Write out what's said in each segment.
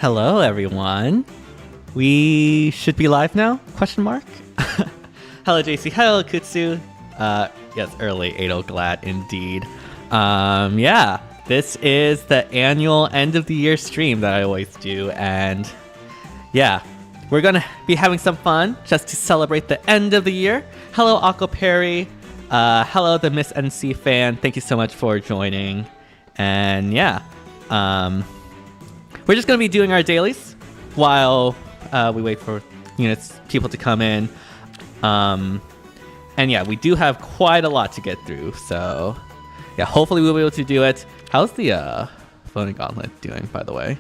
Hello, everyone. We should be live now? Question mark. Hello, JC. Hello, Kutsu. Yes, early 8:00 glad indeed. Yeah, this is the annual end of the year stream that I always do, and yeah, we're gonna be having some fun just to celebrate the end of the year. Hello, Akko Perry. Hello, the Miss NC fan. Thank you so much for joining. And yeah, we're just gonna be doing our dailies while we wait for people to come in. And yeah, we do have quite a lot to get through, so yeah, hopefully we'll be able to do it. How's the Phone Gauntlet doing, by the way?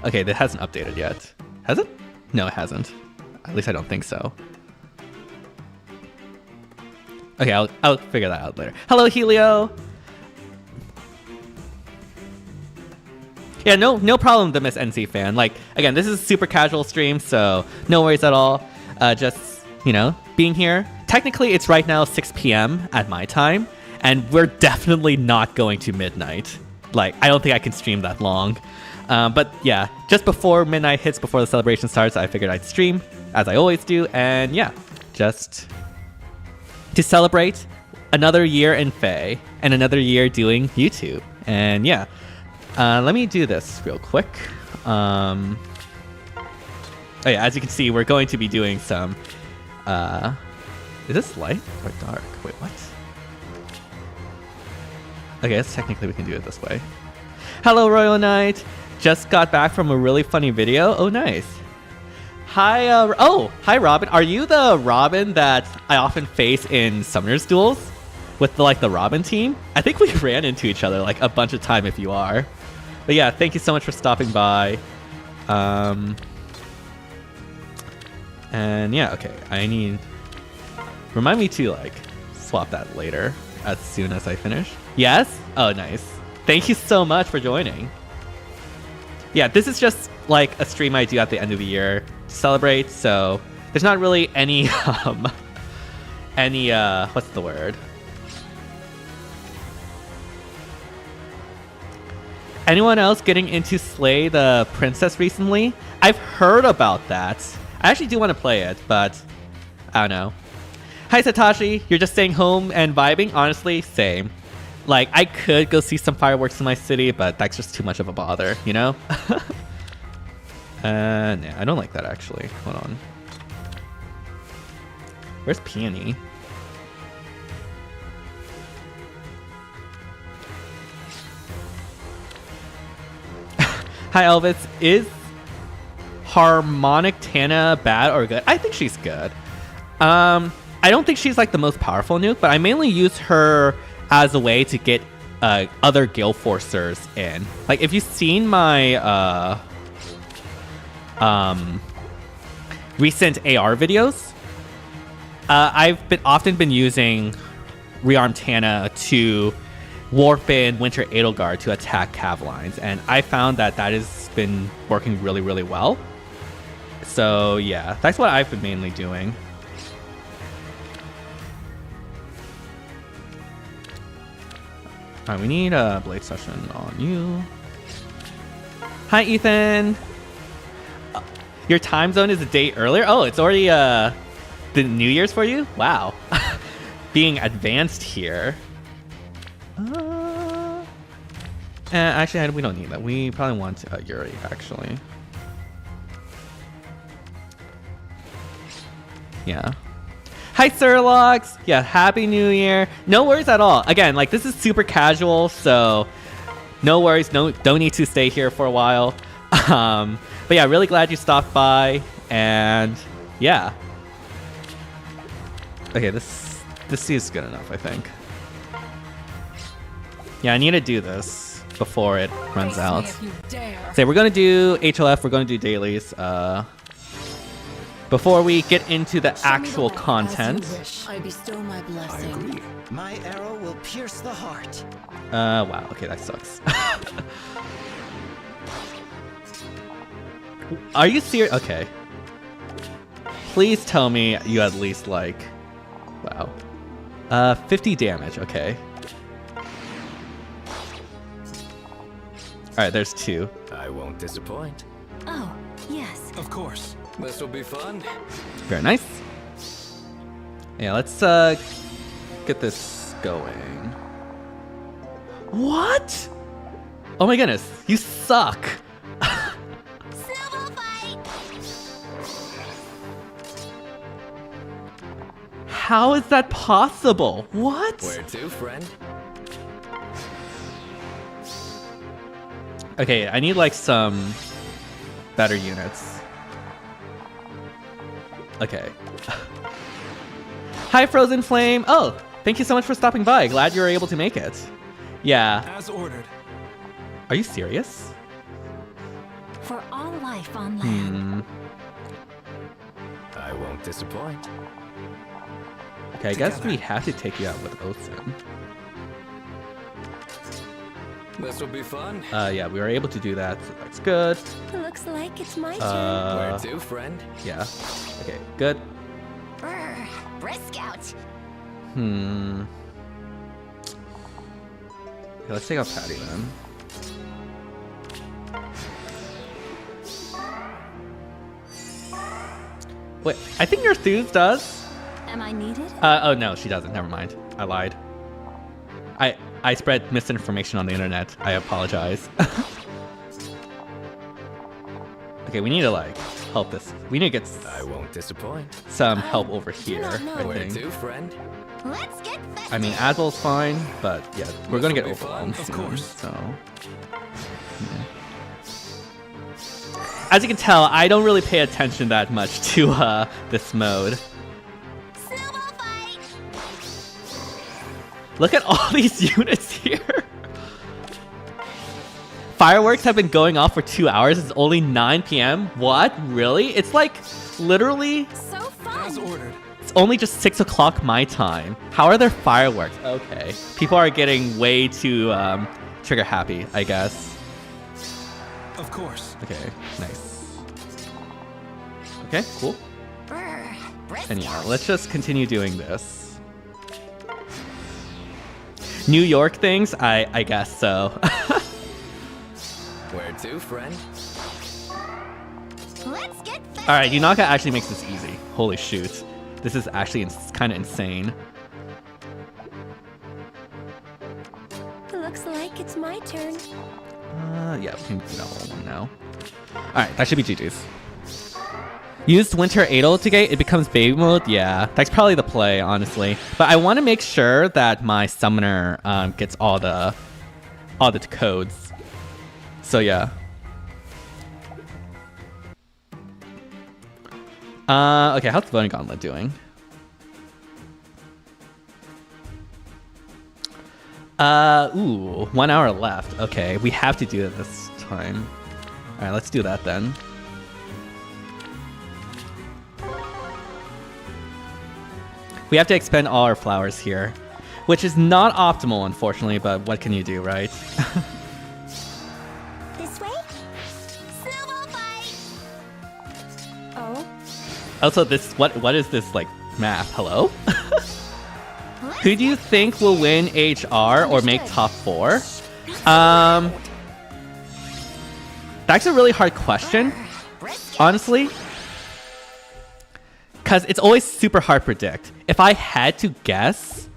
Okay, that hasn't updated yet. Has it? No, it hasn't. At least I don't think so. Okay, I'll figure that out later. Hello, Helio. Yeah, no problem, the Miss NC fan. Like, again, this is a super casual stream, so no worries at all. Just, being here. Technically, it's right now 6 p.m. at my time, and we're definitely not going to midnight. Like, I don't think I can stream that long. But yeah, just before midnight hits, before the celebration starts, I figured I'd stream, as I always do, and yeah, just to celebrate another year in FEH and another year doing YouTube. And yeah. Let me do this real quick. Oh yeah, as you can see, we're going to be doing some... is this light or dark? Wait, what? Okay, guess technically we can do it this way. Hello, Royal Knight! Just got back from a really funny video. Oh, nice. Hi, hi, Robin. Are you the Robin that I often face in Summoner's Duels? With the Robin team? I think we ran into each other like a bunch of time if you are. But yeah, thank you so much for stopping by. And yeah, okay, remind me to swap that later as soon as I finish. Yes? Oh, nice. Thank you so much for joining. Yeah, this is just like a stream I do at the end of the year to celebrate, so there's not really any, what's the word? Anyone else getting into Slay the Princess recently? I've heard about that. I actually do want to play it, but I don't know. Hi, Satoshi. You're just staying home and vibing? Honestly, same. Like, I could go see some fireworks in my city, but that's just too much of a bother, you know? Yeah, I don't like that, actually. Hold on. Where's Peony? Hi, Elvis. Is Harmonic Tana bad or good? I think she's good. I don't think she's like the most powerful nuke, but I mainly use her as a way to get other Gale Forcers in. Like, if you've seen my recent AR videos, I've often been using Rearm Tana to warp in Winter Edelgard to attack cav lines, and I found that has been working really, really well. So yeah, that's what I've been mainly doing. Alright, we need a Blade Session on you. Hi, Ethan! Your time zone is a day earlier? Oh, it's already the New Year's for you? Wow. Being advanced here. Actually, we don't need that. We probably want Yuri, actually. Yeah. Hi, Sirlox! Yeah, Happy New Year. No worries at all. Again, this is super casual, so no worries. Don't need to stay here for a while. But yeah, really glad you stopped by, and yeah. Okay, this is good enough, I think. Yeah, I need to do this before it runs out. So we're going to do HLF, we're going to do dailies. Before we get into the actual content. I bestow my blessing. I agree. My arrow will pierce the heart. Wow, okay, that sucks. Are you serious? Okay. Please tell me you at least wow. 50 damage, okay. right, there's 2. I won't disappoint. Oh, yes. Of course. This will be fun. Very nice. Yeah, let's get this going. What? Oh my goodness, you suck. Snowball fight! How is that possible? What? Where to, friend? Okay, I need like some better units. Okay. Hi, Frozen Flame. Oh, thank you so much for stopping by. Glad you were able to make it. Yeah. As ordered. Are you serious? For all life on land. I won't disappoint. Okay, I guess we have to take you out with Ocean. This will be fun. Yeah, we were able to do that, so that's good. Looks like it's my turn. Where to, friend? Yeah. Okay, good. Brr, brisk out. Okay, let's take out Patty then. Wait, I think your Thews does. Am I needed? Oh no, she doesn't. Never mind. I lied. I spread misinformation on the internet. I apologize. Okay, we need to like help this. We need to get I won't disappoint. some help over here, not know. I Where think. to, friend? Let's get festive. I mean, Adwell's fine, but yeah, we're gonna get will be fun, overwhelmed of soon, course. so. Yeah. As you can tell, I don't really pay attention that much to this mode. Snowball fight! Look at all these units here. Fireworks have been going off for 2 hours. It's only 9 p.m. What? Really? It's like literally. So fun! As ordered. It's only just 6 o'clock my time. How are there fireworks? Okay. People are getting way too trigger happy, I guess. Of course. Okay, nice. Okay, cool. Brr, brisk And yeah, out. let's just continue doing this. New York things? I guess so. Where to, friend? Let's get festive. Alright, Yunaka actually makes this easy. Holy shoot. This is actually kind of insane. Looks like it's my turn. Yeah, we can do that whole one now. Alright, that should be GG's. Used Winter Adel to gate, it becomes baby mode? Yeah, that's probably the play, honestly. But I want to make sure that my summoner gets all the codes. So yeah. Okay, how's Voting Gauntlet doing? Ooh, 1 hour left. Okay, we have to do it this time. Alright, let's do that then. We have to expend all our flowers here, which is not optimal, unfortunately, but what can you do, right? This way? Snowball fight! Oh? Also, this what is this like map? Hello? Who do you think will win HR or make top 4? That's a really hard question, honestly. Because it's always super hard to predict. If I had to guess,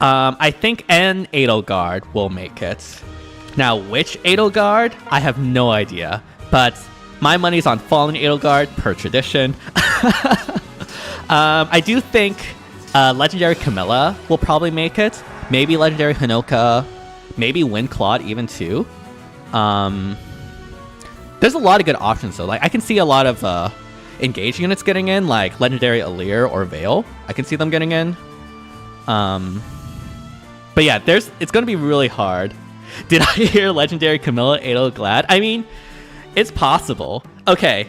I think an Edelgard will make it. Now, which Edelgard? I have no idea. But my money's on Fallen Edelgard, per tradition. I do think Legendary Camilla will probably make it. Maybe Legendary Hinoka. Maybe Windclawed even too. There's a lot of good options though. Like I can see a lot of engage units getting in, like Legendary Alir or Veil. I can see them getting in. But yeah, it's gonna be really hard. Did I hear Legendary Camilla Adel Glad? I mean, it's possible. Okay.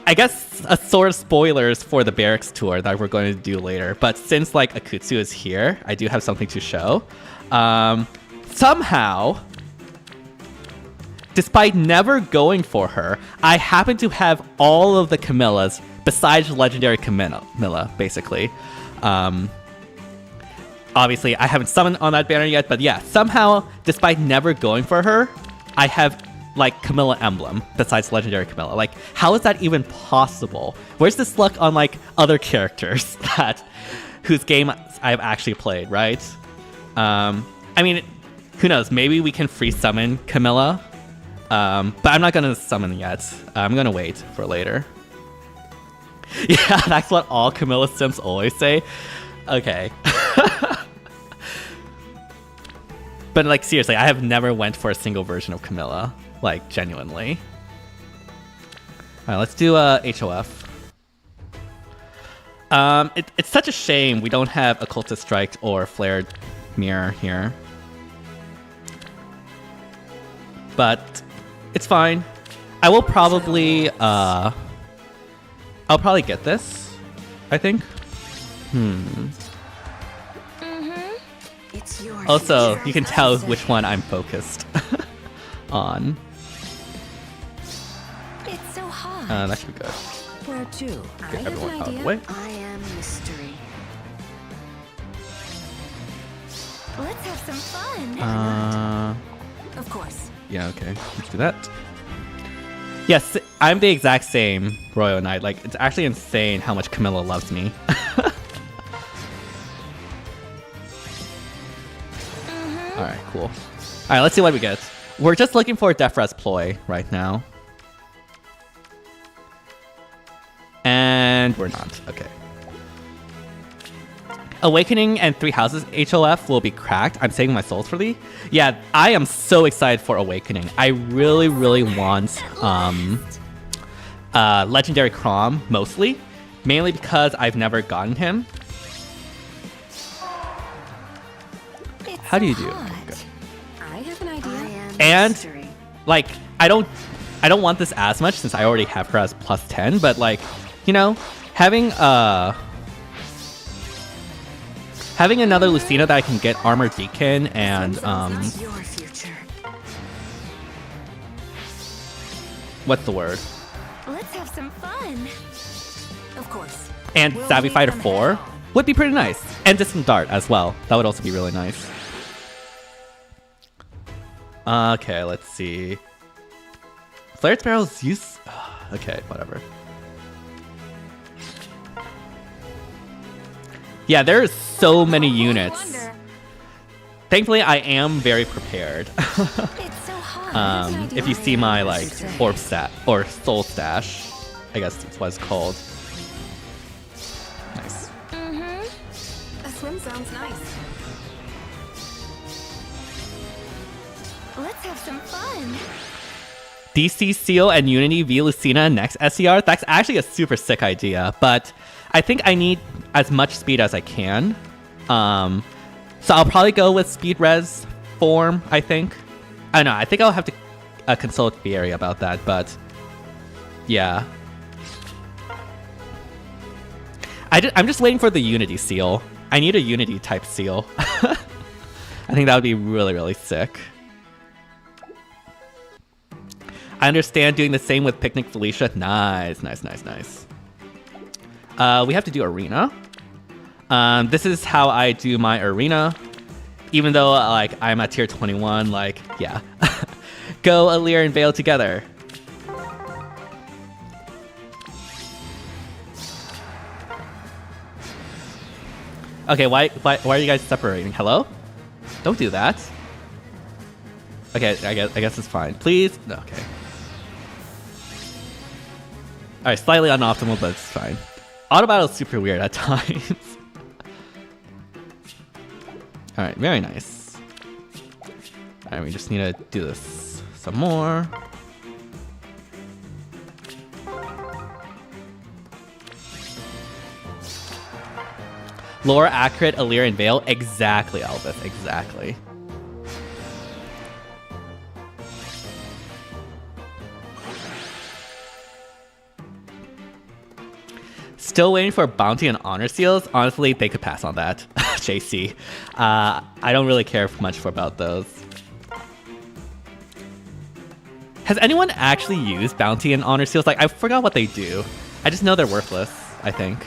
I guess a sort of spoilers for the Barracks tour that we're going to do later. But since like Akutsu is here, I do have something to show. Somehow, despite never going for her, I happen to have all of the Camillas besides Legendary Camilla, basically. Obviously, I haven't summoned on that banner yet, but yeah, somehow, despite never going for her, I have like Camilla Emblem besides Legendary Camilla. Like, how is that even possible? Where's this luck on like other characters whose game I've actually played, right? I mean, who knows? Maybe we can free summon Camilla, but I'm not gonna summon yet. I'm gonna wait for later. Yeah, that's what all Camilla sims always say. Okay. But like seriously, I have never went for a single version of Camilla. Like genuinely. Alright, let's do HOF. It's such a shame we don't have Occultist Strike or Flared Mirror here. But it's fine. I will probably I'll probably get this, I think. It's yours. Also, you can tell which one I'm focused on. It's so hot. That should be good. Where to? Get everyone out of the way. I am mystery. Let's have some fun. Of course. Yeah, okay. Let's do that. Yes, I'm the exact same Royal Knight. Like, it's actually insane how much Camilla loves me. Alright, cool. Alright, let's see what we get. We're just looking for a Defra's ploy right now. And we're not. Okay. Awakening and 3 houses HOF will be cracked. I'm saving my souls for thee. Yeah, I am so excited for Awakening. I really, really want Legendary Crom mostly. Mainly because I've never gotten him. How do you do? Okay. I have an idea. And like I don't want this as much since I already have her as plus 10, but like, you know, having another Lucina that I can get Armor Deacon and what's the word? Let's have some fun. Of course. And Savvy Fighter 4 would be pretty nice. And Distant Dart as well. That would also be really nice. Okay, let's see. Flared Sparrow's use... Okay, whatever. Yeah, there's so many units. Thankfully, I am very prepared. It's so hot. If you see my like orb stat or soul stash, I guess that's what it's called. Nice. A swim sounds nice. Let's have some fun. DC Seal and Unity v Lucina next SCR. That's actually a super sick idea, but I think I need as much speed as I can. So I'll probably go with speed res form, I think. I don't know, I think I'll have to consult Fieri about that, but yeah. I'm just waiting for the Unity seal. I need a Unity type seal. I think that would be really, really sick. I understand doing the same with Picnic Felicia. Nice, nice, nice, nice. We have to do Arena. This is how I do my Arena. Even though like I'm at tier 21, like, yeah. Go Alir and Vale together. Okay, why are you guys separating? Hello? Don't do that. Okay, I guess it's fine. Please? No, okay. Alright, slightly unoptimal, but it's fine. Auto battle is super weird at times. Alright, very nice. Alright, we just need to do this some more. Lore accurate, Alir and Vale. Exactly, Elvis. Exactly. Still waiting for bounty and honor seals. Honestly, they could pass on that. JC. I don't really care much about those. Has anyone actually used bounty and honor seals? Like, I forgot what they do. I just know they're worthless, I think.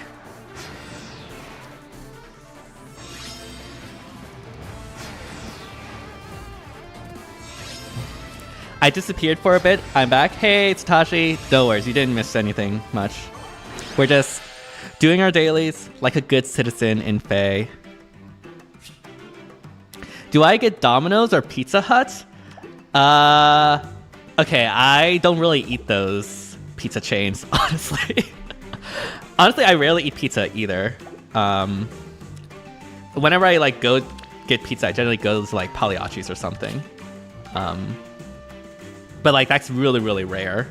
I disappeared for a bit. I'm back. Hey, it's Tashi. No worries, you didn't miss anything much. We're just doing our dailies like a good citizen in FEH. Do I get Domino's or Pizza Hut? Okay, I don't really eat those pizza chains, honestly. Honestly, I rarely eat pizza either. Whenever I like go get pizza, I generally go to like Pagliacci's or something. But like that's really, really rare.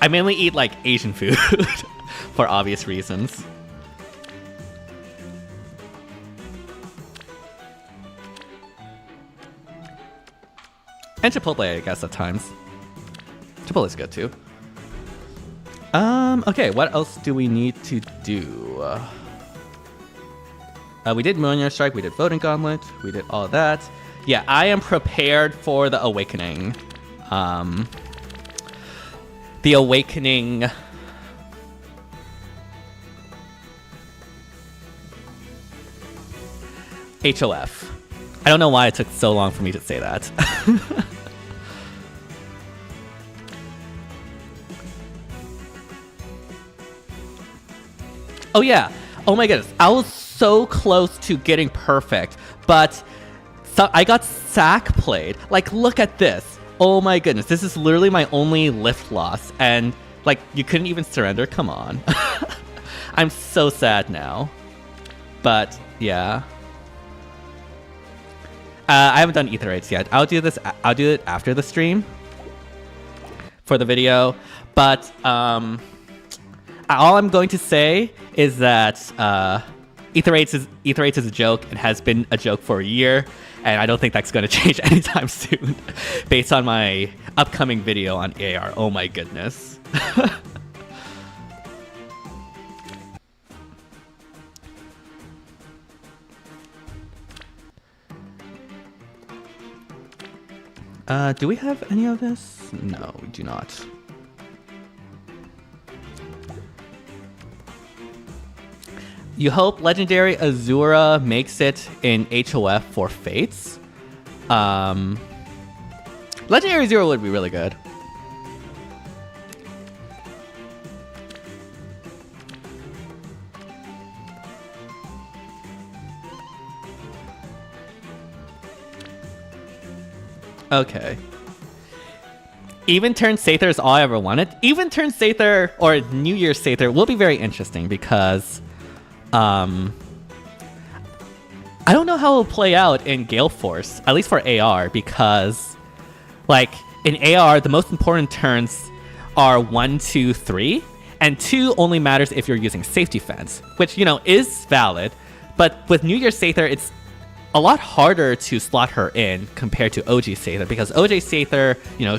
I mainly eat like Asian food for obvious reasons. And Chipotle, I guess, at times. Chipotle's good too. Okay, what else do we need to do? We did Millionaire Strike, we did Voting Gauntlet, we did all that. Yeah, I am prepared for the Awakening. The Awakening... HOF. I don't know why it took so long for me to say that. Oh yeah. Oh my goodness. I was so close to getting perfect, but I got sack played. Like, look at this. Oh my goodness. This is literally my only lift loss, and like you couldn't even surrender. Come on. I'm so sad now. But yeah. I haven't done Ether Rates yet. I'll do it after the stream for the video. But all I'm going to say is that Ether Rates is a joke and has been a joke for a year, and I don't think that's going to change anytime soon based on my upcoming video on AR. Oh my goodness. Do we have any of this? No, we do not. You hope Legendary Azura makes it in HOF for Fates. Legendary Azura would be really good. Okay. Even Turn Sather is all I ever wanted. Even Turn Sather or New Year's Sather will be very interesting because I don't know how it will play out in Gale Force, at least for AR, because like in AR the most important turns are 1, 2, 3, and 2 only matters if you're using safety fence, which, you know, is valid, but with New Year's Sather it's a lot harder to slot her in compared to OG Sather, because OG Sather, you know,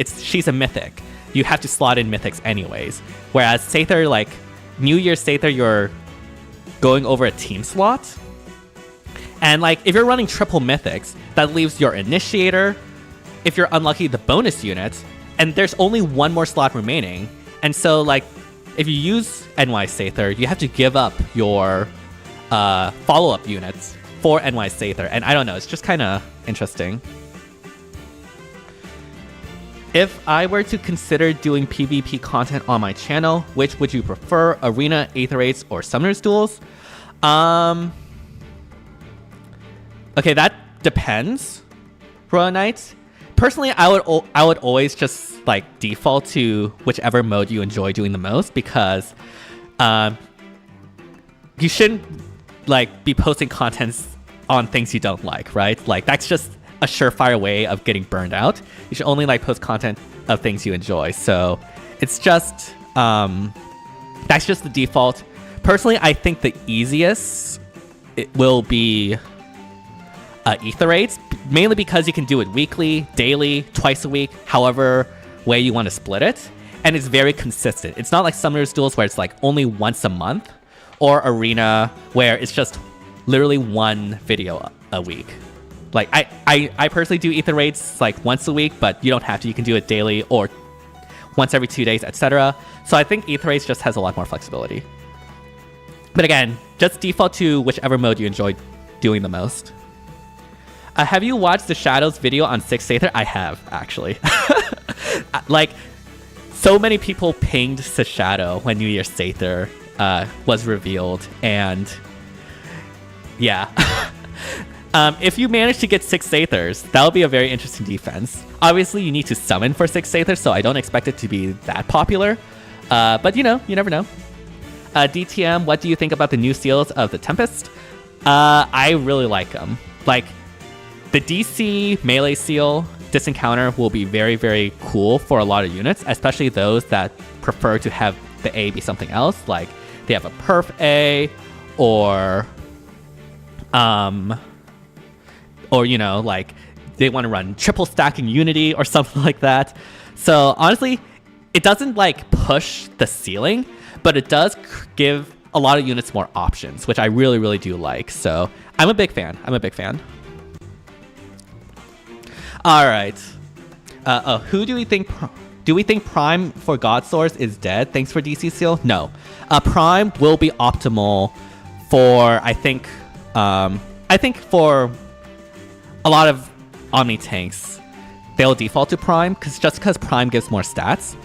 she's a mythic. You have to slot in mythics anyways. Whereas Sather, like New Year's Sather, you're going over a team slot. And like if you're running triple mythics, that leaves your initiator, if you're unlucky, the bonus unit, and there's only one more slot remaining. And so like if you use NY Sather, you have to give up your follow-up units for NY Sather, and I don't know, it's just kind of interesting. If I were to consider doing PvP content on my channel, which would you prefer, Arena, Aether Rates, or Summoner's Duels? Okay, that depends, Royal Knights. Personally, I would always just like default to whichever mode you enjoy doing the most, because you shouldn't like be posting contents on things you don't like, right? Like that's just a surefire way of getting burned out. You should only like post content of things you enjoy. So it's just that's just the default. Personally, I think the easiest it will be Aether Rates, mainly because you can do it weekly, daily, twice a week, however way you want to split it, and it's very consistent. It's not like Summoner's Duels where it's like only once a month, or Arena where it's just literally one video a week. Like I personally do Aether Rates like once a week, but you don't have to. You can do it daily or once every 2 days, etc. So I think Aether Rates just has a lot more flexibility. But again, just default to whichever mode you enjoy doing the most. Have you watched the Shadows video on 6th Aether? I have, actually. Like, so many people pinged Shadow when New Year's Aether was revealed, and yeah. If you manage to get 6 Aethers, that would be a very interesting defense. Obviously, you need to summon for 6 Aethers, so I don't expect it to be that popular. But you know, you never know. DTM, what do you think about the new seals of the Tempest? I really like them. Like, the DC melee seal disencounter will be very, very cool for a lot of units, especially those that prefer to have the A be something else. Like, they have a perf A, or you know, like, they want to run triple stacking Unity or something like that. So honestly, it doesn't like push the ceiling, but it does give a lot of units more options, which I really, really do like. So I'm a big fan. All right. Who do we think? Do we think Prime for God Source is dead? Thanks for DC Seal. No. Prime will be optimal for I think for a lot of Omni tanks, they'll default to Prime because Prime gives more stats.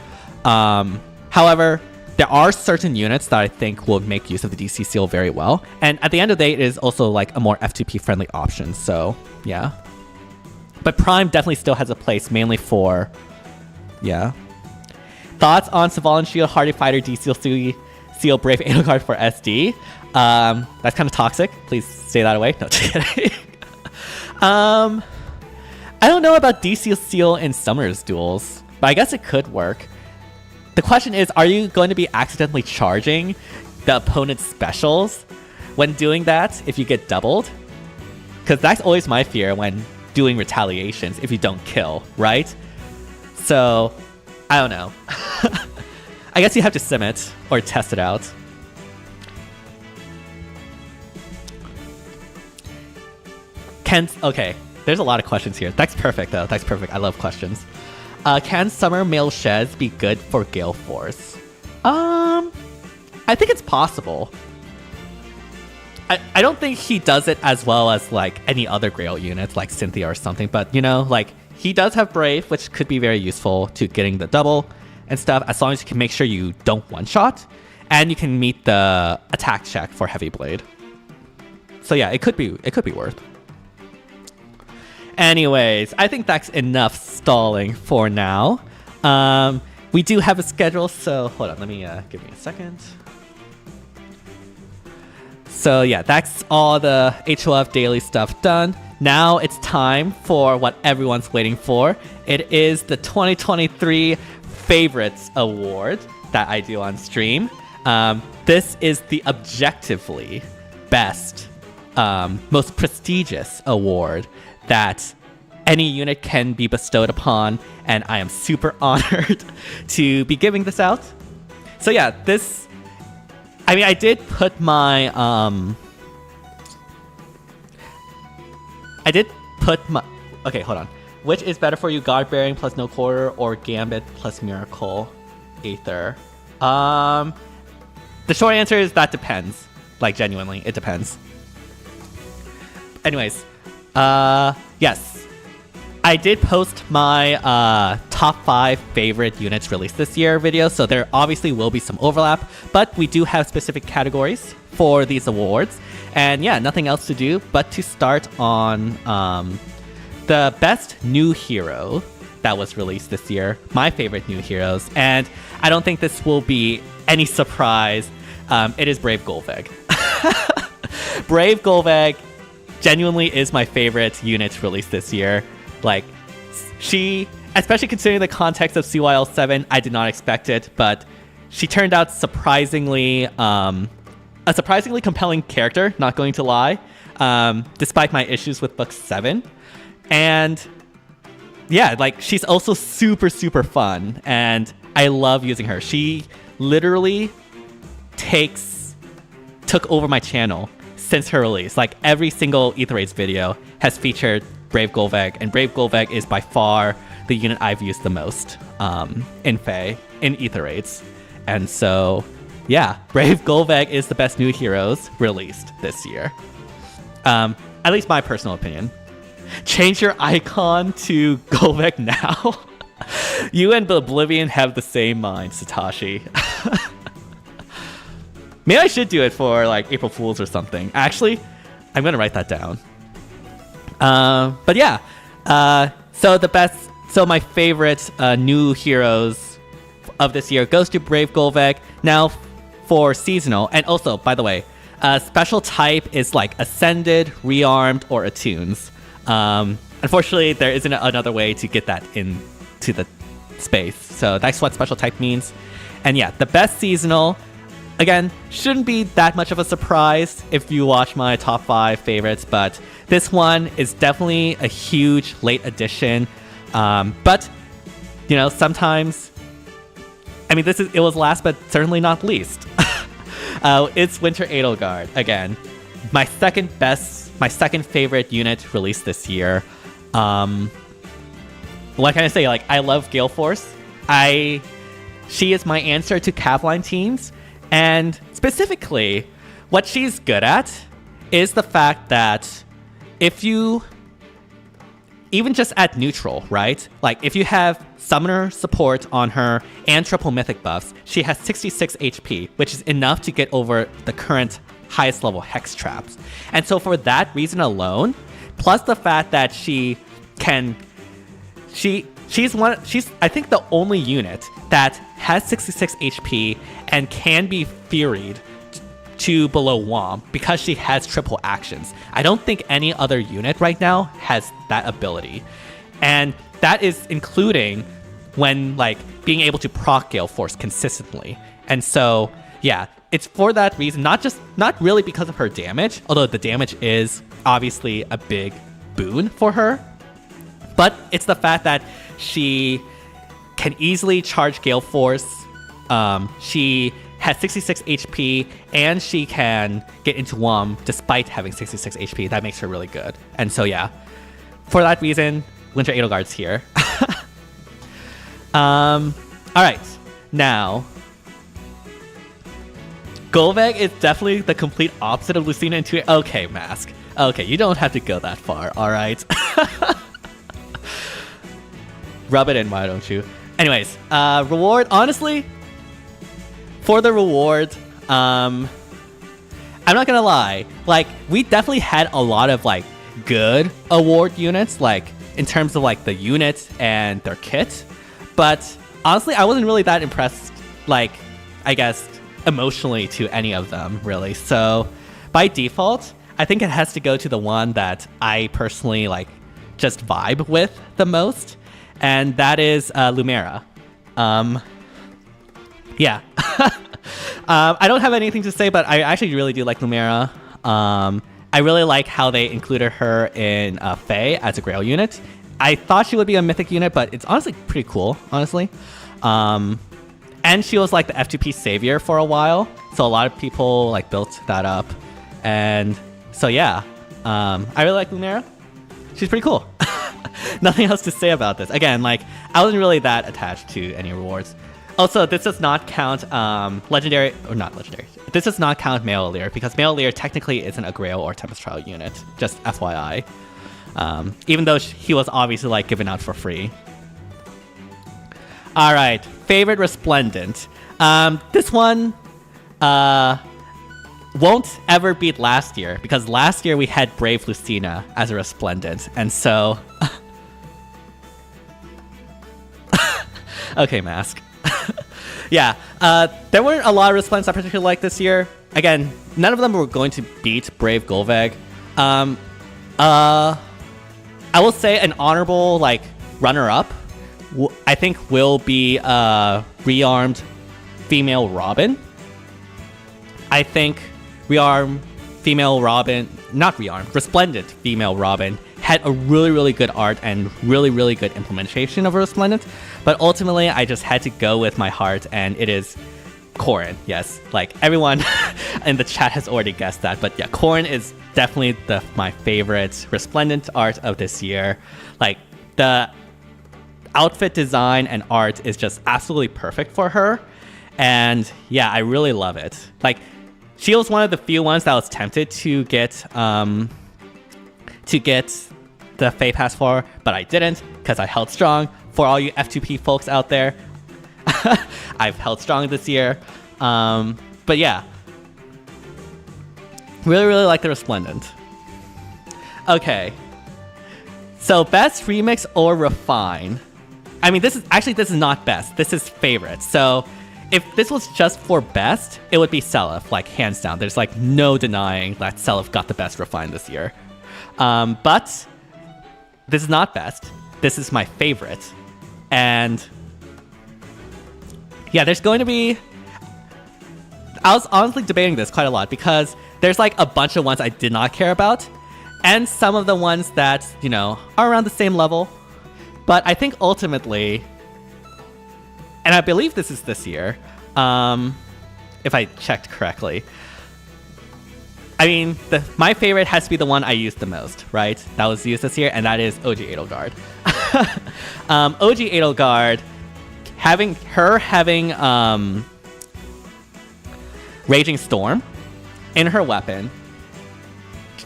However, there are certain units that I think will make use of the DC Seal very well. And at the end of the day, it is also like a more F2P friendly option. So yeah. But Prime definitely still has a place, mainly for, yeah. Thoughts on Savalan Shield, Hardy Fighter, DC Seal, Brave Anal card for SD? That's kind of toxic. Please stay that away. No, just kidding. I don't know about DC Seal in Summer's duels, but I guess it could work. The question is, are you going to be accidentally charging the opponent's specials when doing that if you get doubled? Because that's always my fear when doing retaliations if you don't kill, right? So, I don't know. I guess you have to sim it or test it out. Okay, there's a lot of questions here. That's perfect, though. That's perfect. I love questions. Can Summer Male Sheds be good for Gale Force? I think it's possible. I don't think he does it as well as like any other Grail units like Cynthia or something, but you know, like he does have Brave, which could be very useful to getting the double and stuff, as long as you can make sure you don't one-shot and you can meet the attack check for Heavy Blade. So yeah, it could be worth. Anyways, I think that's enough stalling for now. We do have a schedule, so hold on, let me give me a second. So yeah, that's all the HOF daily stuff done. Now it's time for what everyone's waiting for. It is the 2023 Favorites Award that I do on stream. This is the objectively best, most prestigious award that any unit can be bestowed upon, and I am super honored to be giving this out. So yeah, I did put my okay, hold on. Which is better for you, God Bearing plus No Quarter or Gambit plus Miracle Aether? The short answer is that depends. Like, genuinely, it depends. Anyways, yes. I did post my top 5 favorite units released this year video, so there obviously will be some overlap, but we do have specific categories for these awards. And yeah, nothing else to do but to start on the best new hero that was released this year, my favorite new heroes, and I don't think this will be any surprise. It is Brave Golveg. Brave Golveg genuinely is my favorite unit released this year. Like, she, especially considering the context of CYL7, I did not expect it, but she turned out a surprisingly compelling character, not going to lie, despite my issues with book 7. And yeah, like, she's also super, super fun, and I love using her. She literally took over my channel since her release. Like, every single Aether Raids video has featured Brave Golveg, and Brave Golveg is by far the unit I've used the most in Aether Raids. And so, yeah, Brave Golveg is the best new heroes released this year. At least my personal opinion. change your icon to Govek now. You and Oblivion have the same mind, Satoshi. Maybe I should do it for like April Fools or something. Actually, I'm gonna write that down. But yeah, so my favorite new heroes of this year goes to Brave Golvek. Now for seasonal, and also by the way, special type is like Ascended, Rearmed, or Attunes. Unfortunately, there isn't another way to get that into the space, so that's what special type means. And yeah, the best seasonal, again, shouldn't be that much of a surprise if you watch my top 5 favorites, but this one is definitely a huge late addition. But, you know, sometimes, I mean, it was last but certainly not least. It's Winter Edelgard, again. My second favorite unit released this year. What can I say? Like, I love Gale Force. She is my answer to Capline teams. And specifically, what she's good at is the fact that if you, even just at neutral, right? Like, if you have Summoner support on her and triple mythic buffs, she has 66 HP, which is enough to get over the current highest level Hex traps. And so for that reason alone, plus the fact that she's I think the only unit that has 66 HP and can be Fury'd to below WOM because she has triple actions. I don't think any other unit right now has that ability. And that is including when like being able to proc Gale Force consistently. And so yeah, it's for that reason, not really because of her damage, although the damage is obviously a big boon for her. But it's the fact that she can easily charge Gale Force. She has 66 HP, and she can get into WOM despite having 66 HP. That makes her really good. And so yeah, for that reason, Winter Edelgard's here. Alright, now Golvek is definitely the complete opposite of Lucina and Tuya. Okay, Mask. Okay, you don't have to go that far, alright? Rub it in, why don't you? Anyways, reward, honestly, for the reward, I'm not gonna lie, like, we definitely had a lot of, like, good award units, like, in terms of, like, the units and their kit, but honestly, I wasn't really that impressed, like, I guess, emotionally to any of them, really. So, by default, I think it has to go to the one that I personally, like, just vibe with the most, and that is Lumera. Yeah. I don't have anything to say, but I actually really do like Lumera. I really like how they included her in Fae as a Grail unit. I thought she would be a Mythic unit, but it's honestly pretty cool, honestly. And she was like the F2P savior for a while, so a lot of people like built that up. And so yeah, I really like Lumera. She's pretty cool. Nothing else to say about this. Again, like, I wasn't really that attached to any rewards. Also, this does not count legendary, or not legendary. This does not count Male Lear, because Male Lear technically isn't a Grail or Tempest Trial unit. Just FYI. Even though he was obviously like given out for free. Alright, favorite Resplendent. This one won't ever beat last year, because last year we had Brave Lucina as a Resplendent, and so... Okay, Mask. Yeah, there weren't a lot of Resplendents I particularly liked this year. Again, none of them were going to beat Brave Golvek. I will say an honorable, like, runner-up, I think will be Rearmed Female Robin. I think Resplendent Female Robin had a really, really good art and really, really good implementation of a Resplendent, but ultimately I just had to go with my heart, and it is Corrin. Yes, like everyone in the chat has already guessed that, but yeah, Corrin is definitely my favorite Resplendent art of this year. Like, the outfit design and art is just absolutely perfect for her, and yeah, I really love it. Like, she was one of the few ones that I was tempted to get the FEH pass for, but I didn't because I held strong. For all you F2P folks out there, I've held strong this year. But yeah, really like the Resplendent. Okay, so best remix or refine. I mean, this is not best. This is favorite. So if this was just for best, it would be Seliph, like hands down. There's like no denying that Seliph got the best refine this year. But this is not best. This is my favorite. And yeah, there's going to be... I was honestly debating this quite a lot because there's like a bunch of ones I did not care about and some of the ones that, you know, are around the same level. But I think ultimately, and I believe this is this year, if I checked correctly, I mean, my favorite has to be the one I used the most, right? That was used this year, and that is OG Edelgard. OG Edelgard, having Raging Storm in her weapon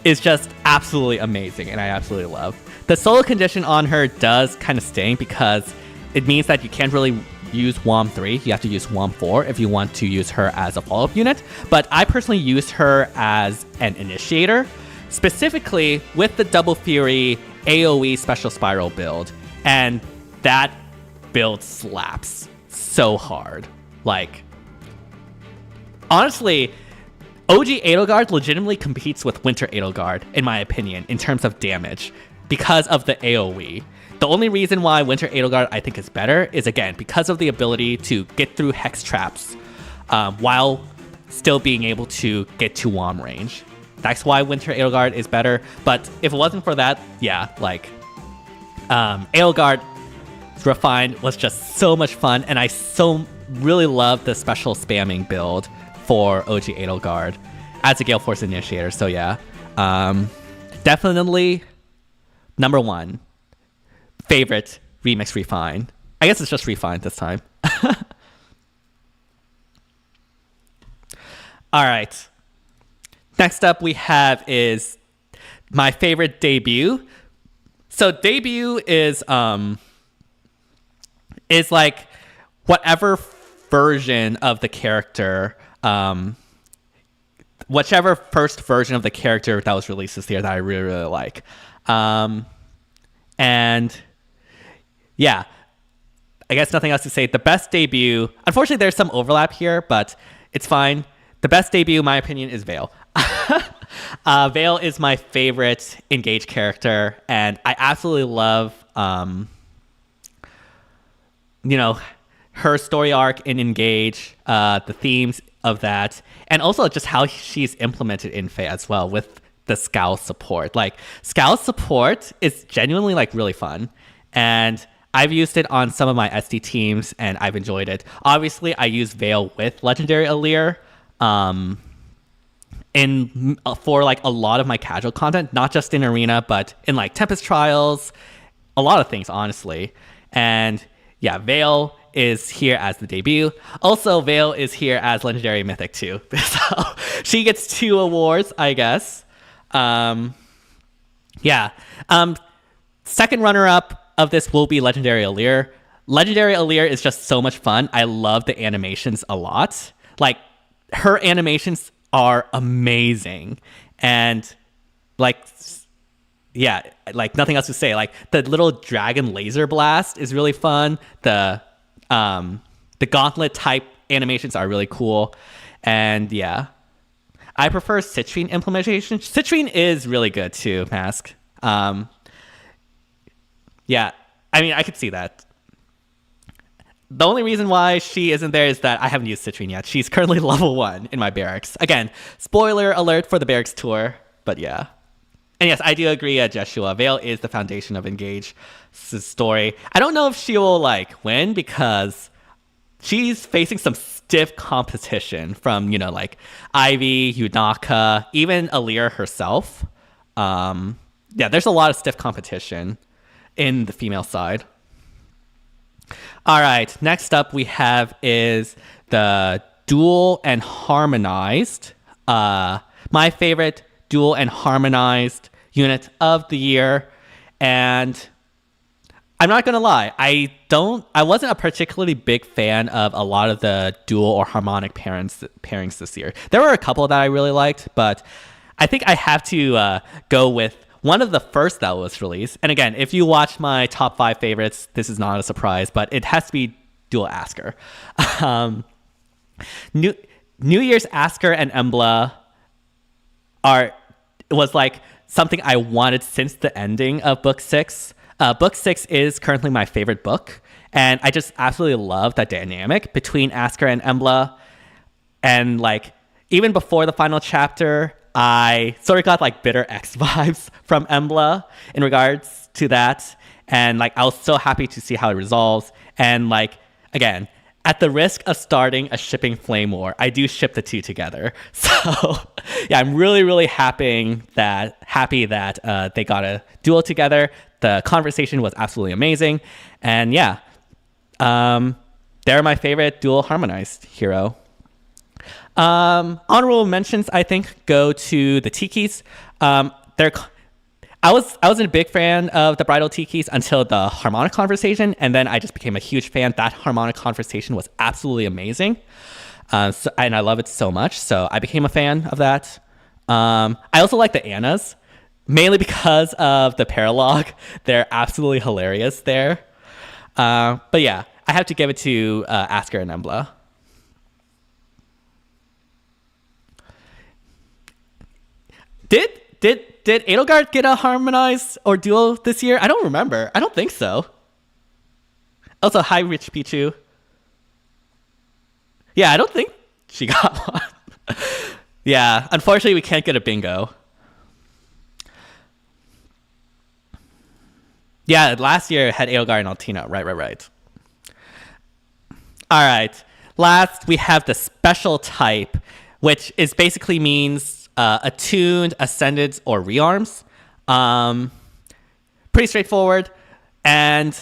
is just absolutely amazing, and I absolutely love. The solo condition on her does kind of sting because it means that you can't really use WOM 3. You have to use WOM 4 if you want to use her as a follow-up unit. But I personally use her as an initiator, specifically with the Double Fury AoE Special Spiral build. And that build slaps so hard. Like, honestly, OG Edelgard legitimately competes with Winter Edelgard, in my opinion, in terms of damage, because of the AoE. The only reason why Winter Edelgard I think is better is, again, because of the ability to get through Hex Traps while still being able to get to WOM range. That's why Winter Edelgard is better, but if it wasn't for that, yeah, like, Edelgard Refined was just so much fun, and I so really love the special spamming build for OG Edelgard as a Gale Force Initiator, so yeah. Definitely number one favorite remix refine. I guess it's just refine this time. All right. Next up we have is my favorite debut. So debut is like whatever version of the character, whichever first version of the character that was released this year that I really like. And yeah, I guess nothing else to say. The best debut, unfortunately there's some overlap here, but it's fine. The best debut, in my opinion, is Veil. Veil is my favorite Engage character, and I absolutely love, you know, her story arc in Engage, the themes of that, and also just how she's implemented in FEH as well with the Scowl support. Like, Scowl support is genuinely like really fun, and I've used it on some of my SD teams, and I've enjoyed it. Obviously, I use Veil with Legendary Allure for like a lot of my casual content, not just in Arena, but in like Tempest Trials, a lot of things, honestly. And yeah, Veil is here as the debut. Also, Veil is here as Legendary Mythic too. So she gets 2 awards, I guess. Yeah. Second runner-up of this will be Legendary Allure. Legendary Allure is just so much fun. I love the animations a lot. Like, her animations are amazing. And, like, yeah, like, nothing else to say. Like, the little dragon laser blast is really fun. The gauntlet-type animations are really cool. And, yeah. I prefer Citrine implementation. Citrine is really good, too, Mask. Yeah, I mean, I could see that. The only reason why she isn't there is that I haven't used Citrine yet. She's currently level 1 in my barracks. Again, spoiler alert for the barracks tour, but yeah. And yes, I do agree, Jeshua. Veil is the foundation of Engage's story. I don't know if she will, like, win because she's facing some stiff competition from, you know, like, Ivy, Yunaka, even Alir herself. Yeah, there's a lot of stiff competition in the female side. All right, next up we have is the Duel and Harmonized. My favorite Duel and Harmonized unit of the year. And I'm not gonna lie, I wasn't a particularly big fan of a lot of the dual or harmonic pairings this year. There were a couple that I really liked, but I think I have to go with one of the first that was released. And again, if you watch my top 5 favorites, this is not a surprise, but it has to be Dual Asker. New Year's Asker and Emblem was like something I wanted since the ending of book 6. Book 6 is currently my favorite book, and I just absolutely love that dynamic between Asker and Emblem. And like even before the final chapter, I sort of got like bitter X vibes from Emblem in regards to that, and like I was so happy to see how it resolves. And like again, at the risk of starting a shipping flame war, I do ship the two together. So yeah, I'm really happy that they got a duel together. The conversation was absolutely amazing, and yeah, they're my favorite dual harmonized hero. Honorable mentions, I think, go to the Tikis. I was a big fan of the bridal Tikis until the harmonic conversation, and then I just became a huge fan. That harmonic conversation was absolutely amazing, and I love it so much. So I became a fan of that. I also like the Annas, mainly because of the paralogue. They're absolutely hilarious there. But yeah, I have to give it to Asker and Embla. Did Edelgard get a harmonized or duel this year? I don't remember. I don't think so. Also, hi, Rich Pichu. Yeah, I don't think she got one. Yeah, unfortunately, we can't get a bingo. Yeah, last year had Edelgard and Altina. Right. All right. Last, we have the special type, which is basically means attuned, ascended, or rearms. Pretty straightforward. And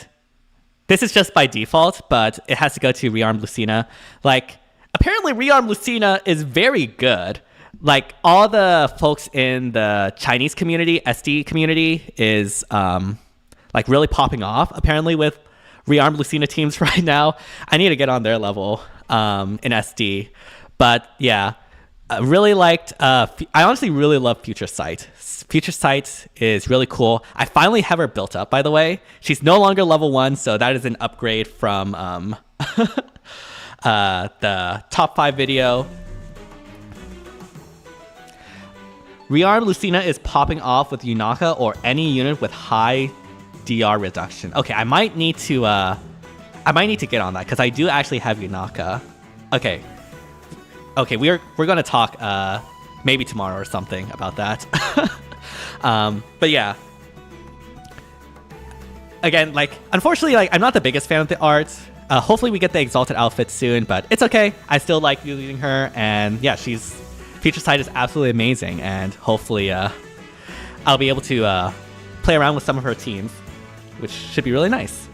this is just by default, but it has to go to rearmed Lucina. Like, apparently rearmed Lucina is very good. Like, all the folks in the Chinese community, SD community, is like really popping off, apparently, with rearmed Lucina teams right now. I need to get on their level in SD. But yeah, I really liked, I honestly really love Future Sight. Future Sight is really cool. I finally have her built up, by the way. She's no longer level 1, so that is an upgrade from the top 5 video. Rearm Lucina is popping off with Yunaka or any unit with high DR reduction. Okay, I might need to get on that because I do actually have Yunaka. Okay, we're gonna talk maybe tomorrow or something about that. But yeah, again, like unfortunately, like I'm not the biggest fan of the art. Hopefully we get the Exalted outfit soon, but it's okay. I still like using her, and yeah, Future Sight is absolutely amazing, and hopefully I'll be able to play around with some of her teams, which should be really nice.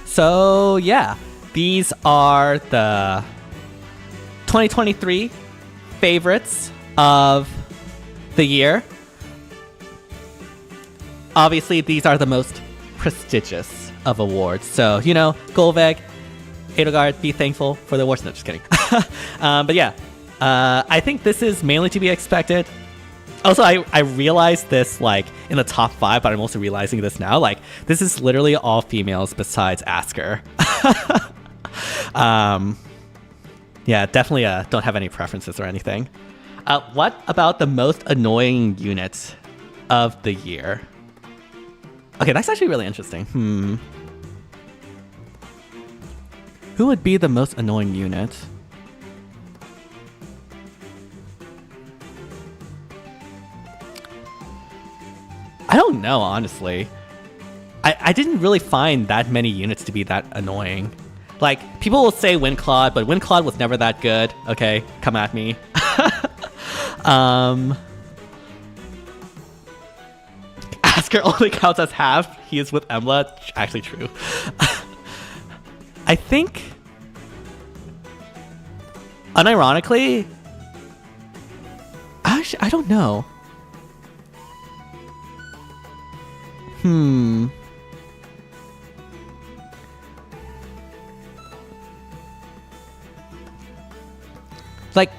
So yeah, these are the 2023 favorites of the year. Obviously, these are the most prestigious of awards. So, you know, Golveg, Edelgard, be thankful for the awards. No, just kidding. But yeah, I think this is mainly to be expected. Also, I realized this like in the top 5, but I'm also realizing this now. Like, this is literally all females besides Asker. Yeah, definitely don't have any preferences or anything. What about the most annoying unit of the year? Okay, that's actually really interesting. Who would be the most annoying unit? I don't know, honestly. I didn't really find that many units to be that annoying. Like, people will say Windclad, but Windclad was never that good. Okay, come at me. Asker only counts as half. He is with Emla. Actually true. I think, unironically, actually, I don't know. Like,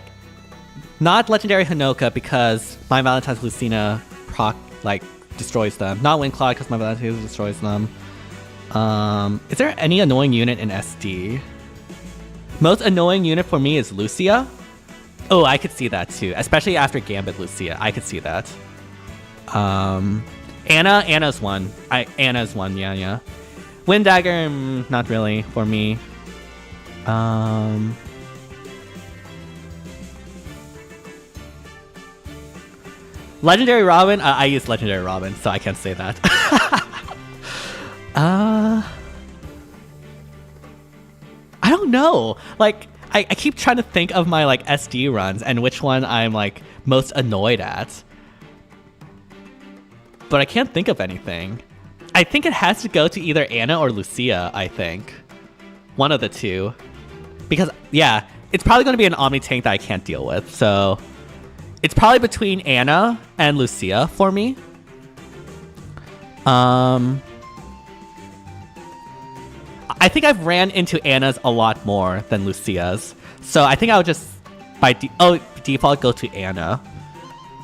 not Legendary Hinoka because My Valentine's Lucina destroys them. Not Winclaw because My Valentine's destroys them. Is there any annoying unit in SD? Most annoying unit for me is Lucia. Oh, I could see that too. Especially after Gambit Lucia. I could see that. Anna's one. Anna's one, yeah. Wind Dagger, not really for me. Legendary Robin, I use Legendary Robin, so I can't say that. I don't know. Like, I keep trying to think of my like SD runs and which one I'm like most annoyed at. But I can't think of anything. I think it has to go to either Anna or Lucia, I think. One of the two. Because, yeah, it's probably going to be an Omni tank that I can't deal with, so... It's probably between Anna and Lucia for me. I think I've ran into Anna's a lot more than Lucia's. So I think I would just, by default, go to Anna.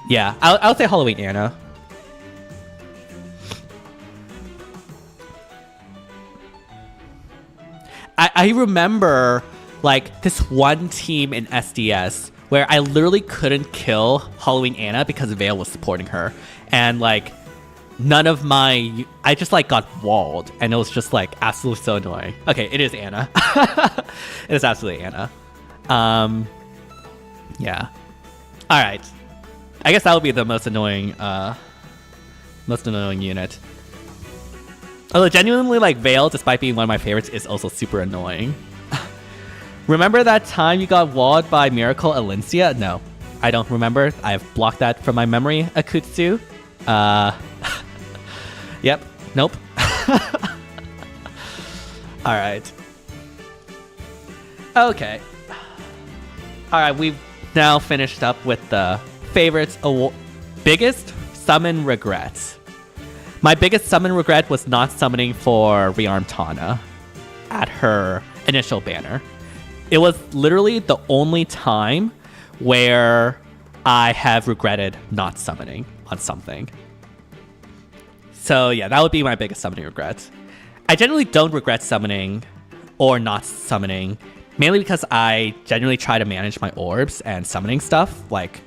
Yeah, I would say Halloween Anna. I remember, like, this one team in SDS where I literally couldn't kill Halloween Anna because Vale was supporting her. And, like, none of my... I just, like, got walled. And it was just, like, absolutely so annoying. Okay, it is Anna. It is absolutely Anna. Yeah. Alright. I guess that would be the most annoying unit. Although, genuinely, like, Vale, despite being one of my favorites, is also super annoying. Remember that time you got walled by Miracle Alencia? No, I don't remember. I've blocked that from my memory, Akutsu. Yep, nope. Alright. Okay. Alright, we've now finished up with the favorites. Biggest summon regrets. My biggest summon regret was not summoning for Rearm Tana at her initial banner. It was literally the only time where I have regretted not summoning on something. So yeah, that would be my biggest summoning regret. I generally don't regret summoning or not summoning, mainly because I generally try to manage my orbs and summoning stuff like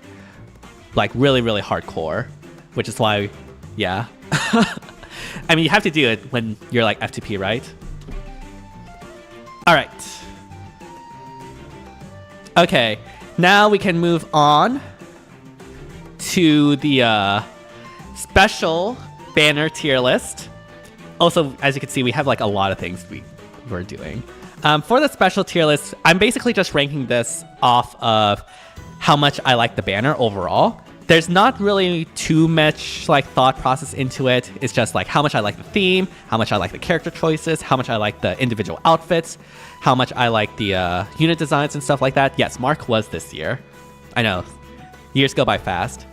really, really hardcore, which is why, yeah. I mean, you have to do it when you're like F2P, right? All right. Okay, now we can move on to the special banner tier list. Also, as you can see, we have like a lot of things we're doing. For the special tier list, I'm basically just ranking this off of how much I like the banner overall. There's not really too much like thought process into it. It's just like how much I like the theme, how much I like the character choices, how much I like the individual outfits, how much I like the unit designs and stuff like that. Yes, Mark was this year. I know, years go by fast.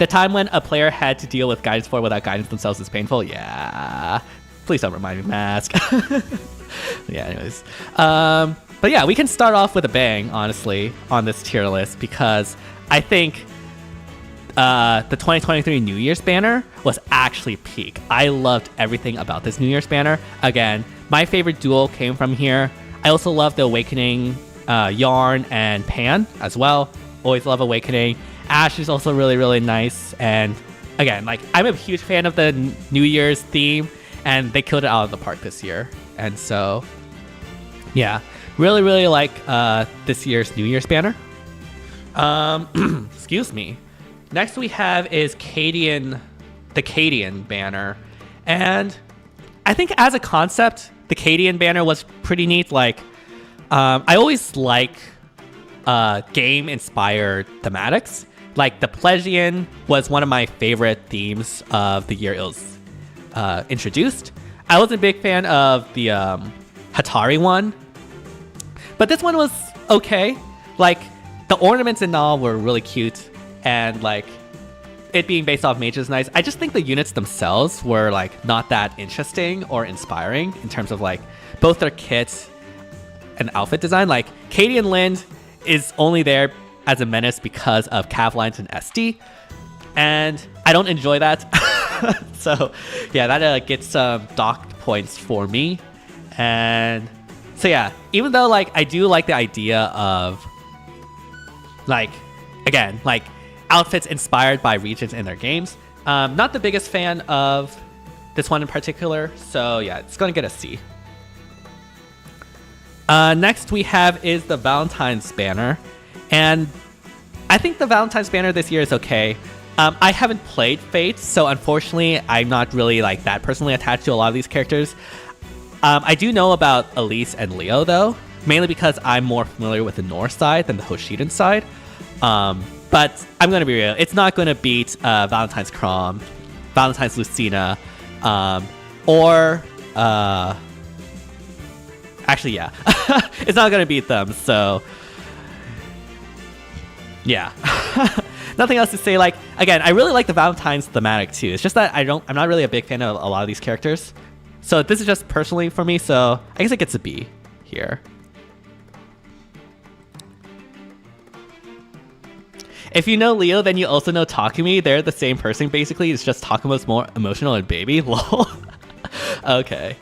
The time when a player had to deal with guidance 4 without guidance themselves is painful. Yeah, please don't remind me, Mask. Yeah, anyways. But yeah, we can start off with a bang, honestly, on this tier list because I think the 2023 New Year's banner was actually peak. I loved everything about this New Year's banner. Again, my favorite duel came from here. I also love the Awakening, Yarn, and Pan as well. Always love Awakening. Ash is also really, really nice. And again, like I'm a huge fan of the New Year's theme, and they killed it out of the park this year. And so, yeah, really, really like this year's New Year's banner. Excuse me. Next we have is the Cadian banner. And I think as a concept, the Cadian banner was pretty neat. Like, I always like game-inspired thematics. Like, the Plegian was one of my favorite themes of the year it was introduced. I was a big fan of the Hatari one. But this one was okay. Like, the ornaments and all were really cute, and like it being based off mage is nice. I just think the units themselves were like not that interesting or inspiring in terms of like both their kits and outfit design. Like Katie and Lind is only there as a menace because of Cavlines and SD, and I don't enjoy that. So yeah, that gets some docked points for me. And so yeah, even though like I do like the idea of like, again, like outfits inspired by regions in their games, not the biggest fan of this one in particular. So yeah, it's gonna get a C. Next we have is the Valentine's banner, and I think the Valentine's banner this year is okay. I haven't played Fate, so unfortunately I'm not really like that personally attached to a lot of these characters. I do know about Elise and Leo though, mainly because I'm more familiar with the Norse side than the Hoshiden side. But I'm gonna be real, it's not gonna beat Valentine's Chrom, Valentine's Lucina, or actually yeah, it's not gonna beat them. So yeah. Nothing else to say. Like, again, I really like the Valentine's thematic too. It's just that I'm not really a big fan of a lot of these characters. So this is just personally for me, so I guess it gets a B here. If you know Leo, then you also know Takumi. They're the same person basically. It's just Takuma's more emotional and baby. Lol. Okay.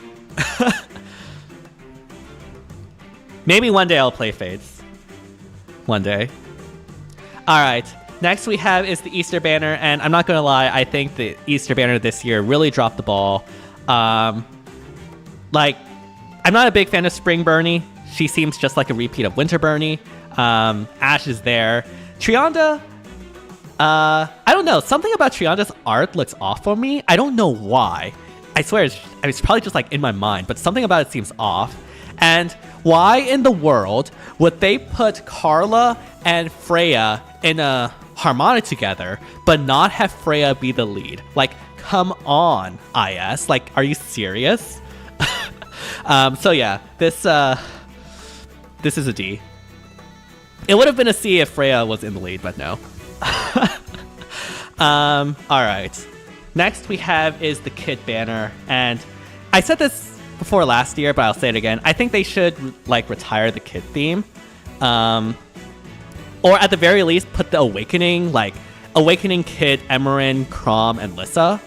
Maybe one day I'll play Fates. One day. Alright. Next we have is the Easter banner, and I'm not gonna lie, I think the Easter banner this year really dropped the ball. Like, I'm not a big fan of Spring Bernie. She seems just like a repeat of Winter Bernie. Ash is there. Trianda, I don't know. Something about Trianda's art looks off for me. I don't know why. I swear it's probably just like in my mind, but something about it seems off. And why in the world would they put Carla and Freya in a harmonic together, but not have Freya be the lead? Like, come on, IS. Like, are you serious? So yeah, this is a D. It would have been a C if Freya was in the lead, but no. Alright. Next we have is the Kit banner, and I said this before last year, but I'll say it again. I think they should like retire the Kit theme. Or at the very least put the Awakening, like Awakening Kit, Emerin, Chrom, and Lissa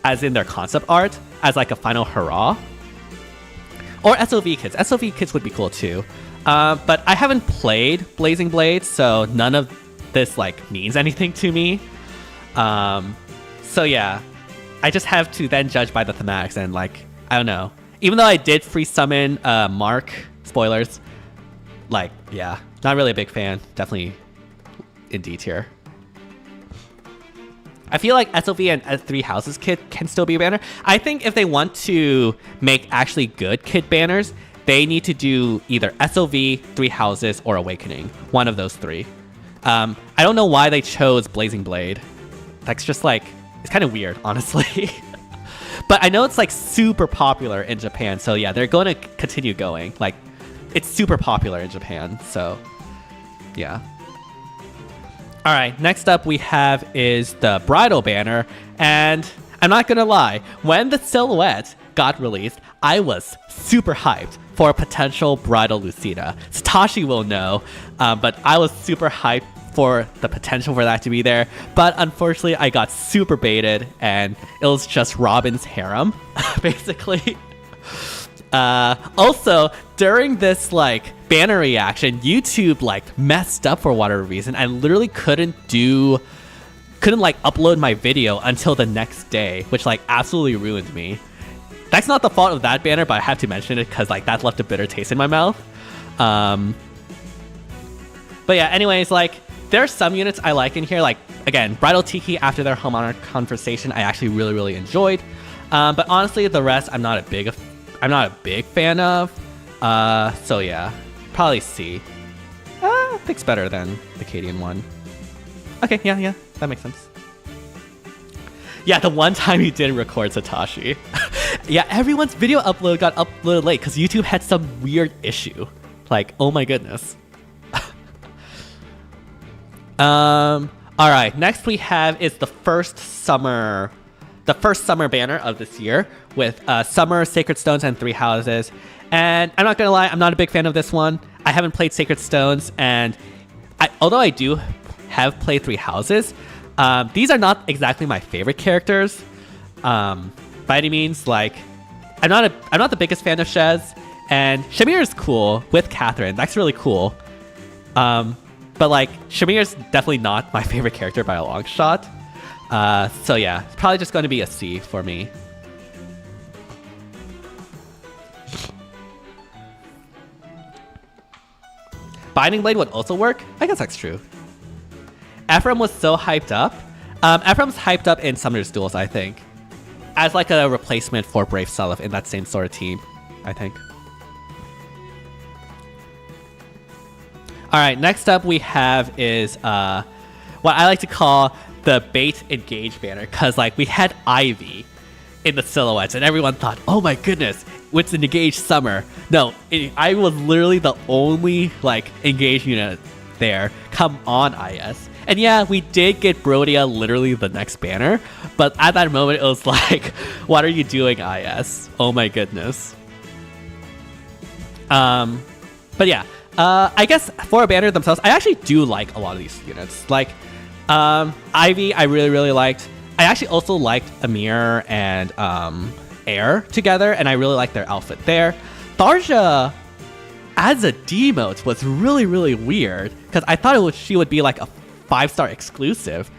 as in their concept art as like a final hurrah. Or SOV kits. SOV kits would be cool too. But I haven't played Blazing Blades, so none of this like means anything to me. So yeah, I just have to then judge by the thematics, and like, I don't know. Even though I did free summon Mark, spoilers, like, yeah, not really a big fan. Definitely in D tier. I feel like SOV and Three Houses kit can still be a banner. I think if they want to make actually good kit banners, they need to do either SOV, Three Houses, or Awakening. One of those three. I don't know why they chose Blazing Blade. That's just like, it's kind of weird, honestly. But I know it's like super popular in Japan, so yeah, they're going to continue going. Like, it's super popular in Japan, so yeah. All right, next up we have is the Bridal banner, and I'm not gonna lie, when the silhouette got released, I was super hyped for a potential Bridal Lucina. Satoshi will know, but I was super hyped for the potential for that to be there, but unfortunately I got super baited, and it was just Robin's harem, basically. Also, during this like banner reaction, YouTube like messed up for whatever reason. I literally couldn't like upload my video until the next day, which like absolutely ruined me. That's not the fault of that banner, but I have to mention it because like that left a bitter taste in my mouth. But yeah, anyways, like there are some units I like in here. Like again, Bridal Tiki after their home honor conversation, I actually really enjoyed. But honestly, the rest I'm not a big fan of. So yeah, probably C. I think it's better than the Cadian one. Okay, yeah, that makes sense. Yeah, the one time you didn't record Satoshi. Yeah, everyone's video upload got uploaded late because YouTube had some weird issue. Like, oh my goodness. All right, next we have is the first summer banner of this year with Summer, Sacred Stones, and Three Houses. And I'm not gonna lie, I'm not a big fan of this one. I haven't played Sacred Stones, and although I do have played Three Houses, these are not exactly my favorite characters by any means. Like, I'm not the biggest fan of Shez, and Shamir is cool with Catherine. That's really cool. But like, Shamir's definitely not my favorite character by a long shot. So yeah, it's probably just going to be a C for me. Binding Blade would also work? I guess that's true. Ephraim was so hyped up. Ephraim's hyped up in Summoner's Duels, I think. As like a replacement for Brave Seliph in that same sort of team, I think. Alright, next up we have is what I like to call the bait engage banner, because like we had Ivy in the silhouettes and everyone thought, oh my goodness, it's an engaged Summer. No, I was literally the only like engaged unit there. Come on, IS. And yeah, we did get Brodia literally the next banner, but at that moment it was like, what are you doing, IS? Oh my goodness. But yeah, I guess for a banner themselves, I actually do like a lot of these units. Like, Ivy, I really liked. I actually also liked Amir and Air together, and I really liked their outfit there. Tharja as a demote was really weird, because I thought she would be like a 5-star exclusive,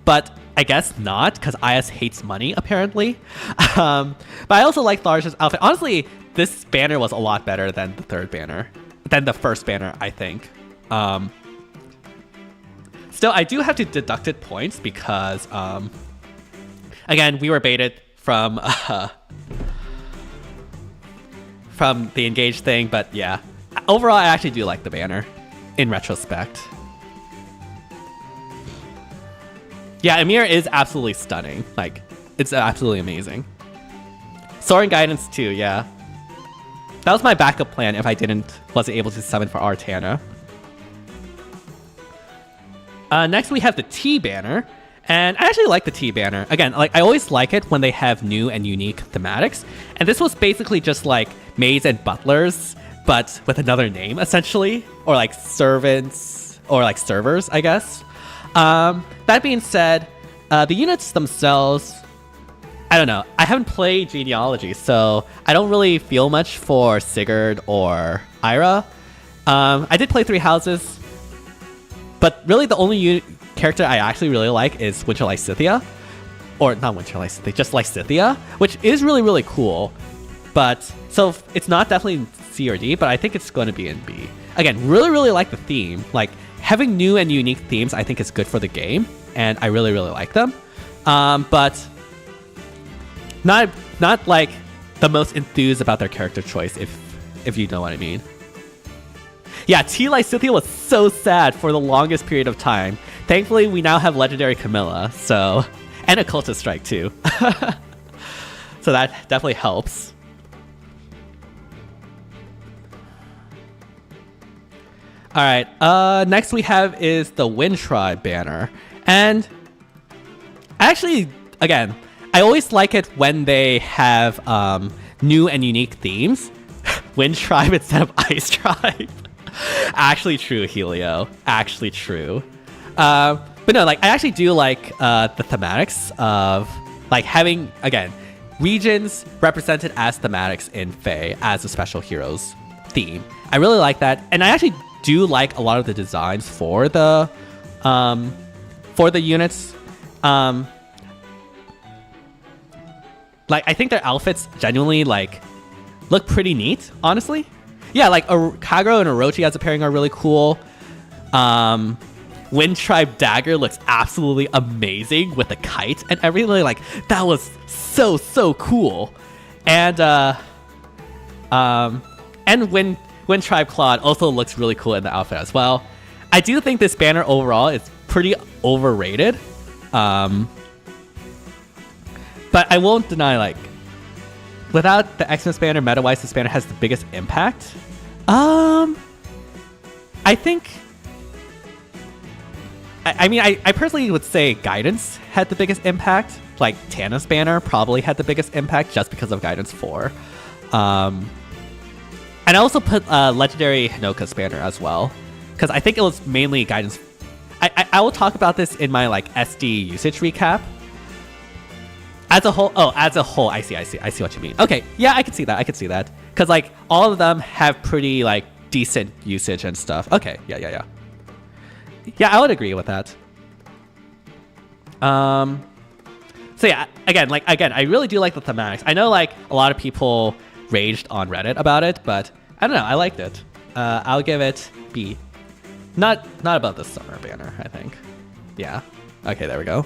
but I guess not, because IS hates money apparently. But I also like Tharja's outfit. Honestly, this banner was a lot better than the first banner, I think. Still, I do have to deduct it points because, again, we were baited from the engaged thing, but yeah. Overall, I actually do like the banner, in retrospect. Yeah, Amir is absolutely stunning. Like, it's absolutely amazing. Soaring Guidance too, yeah. That was my backup plan if I wasn't able to summon for Artana. Next we have the T banner, and I actually like the T banner. Again, like I always like it when they have new and unique thematics, and this was basically just like maids and butlers, but with another name essentially, or like servants, or like servers, I guess. That being said, the units themselves, I don't know. I haven't played Genealogy, so I don't really feel much for Sigurd or Ira. I did play Three Houses, but really the only character I actually really like is Winter Lysithea. Or not Winter Lysithea, just Lysithea, which is really cool. But, so it's not definitely C or D, but I think it's going to be in B. Again, really like the theme. Like, having new and unique themes I think is good for the game, and I really like them. But not like the most enthused about their character choice, if you know what I mean. Yeah, T Lysithea was so sad for the longest period of time. Thankfully, we now have Legendary Camilla, so, and a Cultist Strike too. So that definitely helps. All right, next we have is the Wind Tribe banner, and actually, again, I always like it when they have new and unique themes. Wind Tribe instead of Ice Tribe. Actually true, Helio. Actually true. But no, like I actually do like the thematics of like having, again, regions represented as thematics in FEH as a special heroes theme. I really like that, and I actually do like a lot of the designs for the units. Like I think their outfits genuinely like look pretty neat, honestly. Yeah, like Kagero and Orochi as a pairing are really cool. Wind Tribe Dagger looks absolutely amazing with the kite and everything. Like that was so cool. And Wind Tribe Claude also looks really cool in the outfit as well. I do think this banner overall is pretty overrated. But I won't deny, like, without the Xmas banner, meta-wise, this banner has the biggest impact. I think I mean, I personally would say Guidance had the biggest impact. Like Tana's banner probably had the biggest impact just because of Guidance 4. And I also put Legendary Hinoka's banner as well, because I think it was mainly Guidance. I will talk about this in my like SD usage recap. As a whole, I see what you mean. Okay, yeah, I can see that. Because like all of them have pretty like decent usage and stuff. Okay, yeah. Yeah, I would agree with that. So yeah, again, I really do like the thematics. I know like a lot of people raged on Reddit about it, but I don't know, I liked it. I'll give it B. Not above the summer banner, I think. Yeah. Okay, there we go.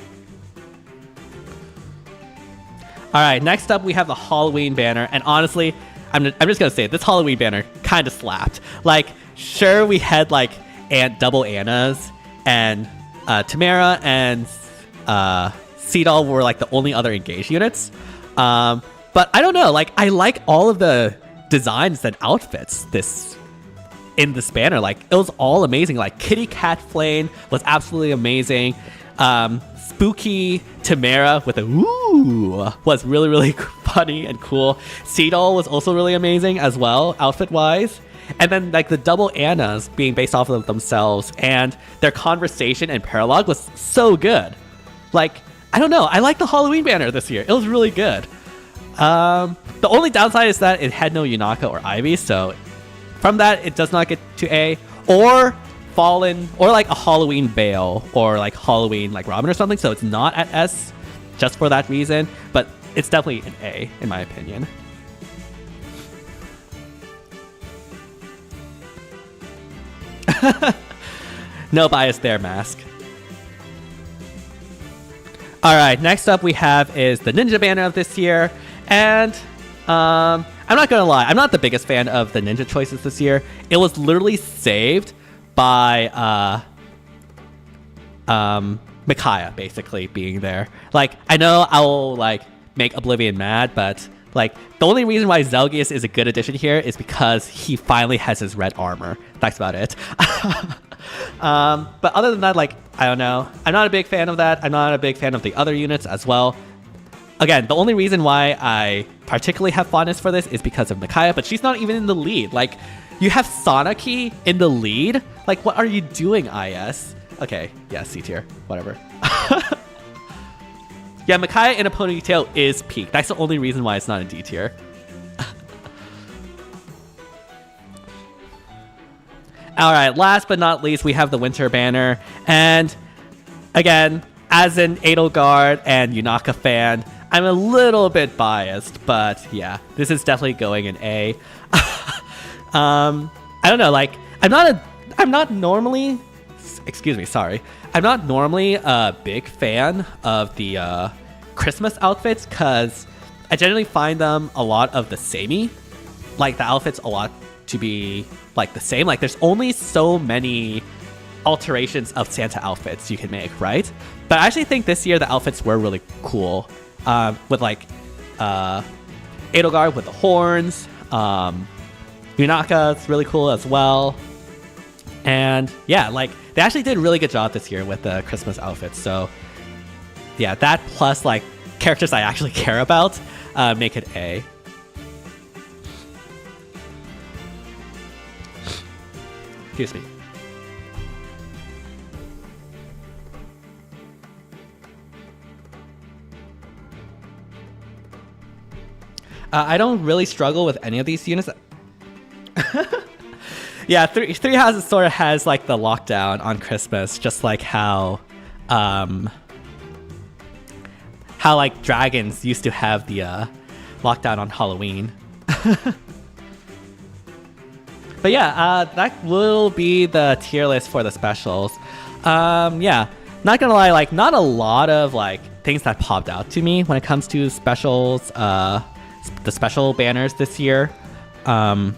All right, next up we have the Halloween banner, and honestly, I'm just gonna say it, this Halloween banner kind of slapped. Like, sure, we had like double Annas, and Tamara and Seedall were like the only other engaged units. But I don't know, like I like all of the designs and outfits in this banner. Like it was all amazing. Like Kitty Cat Flame was absolutely amazing. Spooky Tamara with a woo was really, really funny and cool. Seedall was also really amazing as well, outfit wise. And then like the double Annas being based off of themselves, and their conversation and paralogue was so good. Like, I don't know, I like the Halloween banner this year. It was really good. The only downside is that it had no Yunaka or Ivy, so from that it does not get to A. Or Fallen, or like a Halloween Bale, or like Halloween like Robin or something, so it's not at S just for that reason, but it's definitely an A in my opinion. No bias there, Mask. Alright, next up we have is the Ninja banner of this year, and I'm not gonna lie, I'm not the biggest fan of the Ninja choices this year. It was literally saved by Micaiah basically being there. Like, I know I'll like make Oblivion mad, but like the only reason why Zelgius is a good addition here is because he finally has his red armor. That's about it. But other than that, like, I don't know. I'm not a big fan of that. I'm not a big fan of the other units as well. Again, the only reason why I particularly have fondness for this is because of Micaiah, but she's not even in the lead. Like, you have Sonaki in the lead? Like, what are you doing, IS? Okay, yeah, C tier, whatever. Yeah, Micaiah in a ponytail is peak. That's the only reason why it's not in D tier. Alright, last but not least, we have the Winter banner. And again, as an Edelgard and Yunaka fan, I'm a little bit biased, but yeah, this is definitely going in A. I don't know, like, I'm not normally a big fan of the Christmas outfits, because I generally find them a lot of the samey. Like, the outfits a lot to be like the same. Like, there's only so many alterations of Santa outfits you can make, right? But I actually think this year the outfits were really cool. With like Edelgard with the horns, Yunaka is really cool as well. And yeah, like they actually did a really good job this year with the Christmas outfits. So yeah, that plus like characters I actually care about make it A. Excuse me. I don't really struggle with any of these units. Yeah, Three Houses sort of has like the lockdown on Christmas, just like how like dragons used to have the lockdown on Halloween. But yeah, that will be the tier list for the specials. Yeah, not gonna lie, like not a lot of like things that popped out to me when it comes to specials. The special banners this year. Again,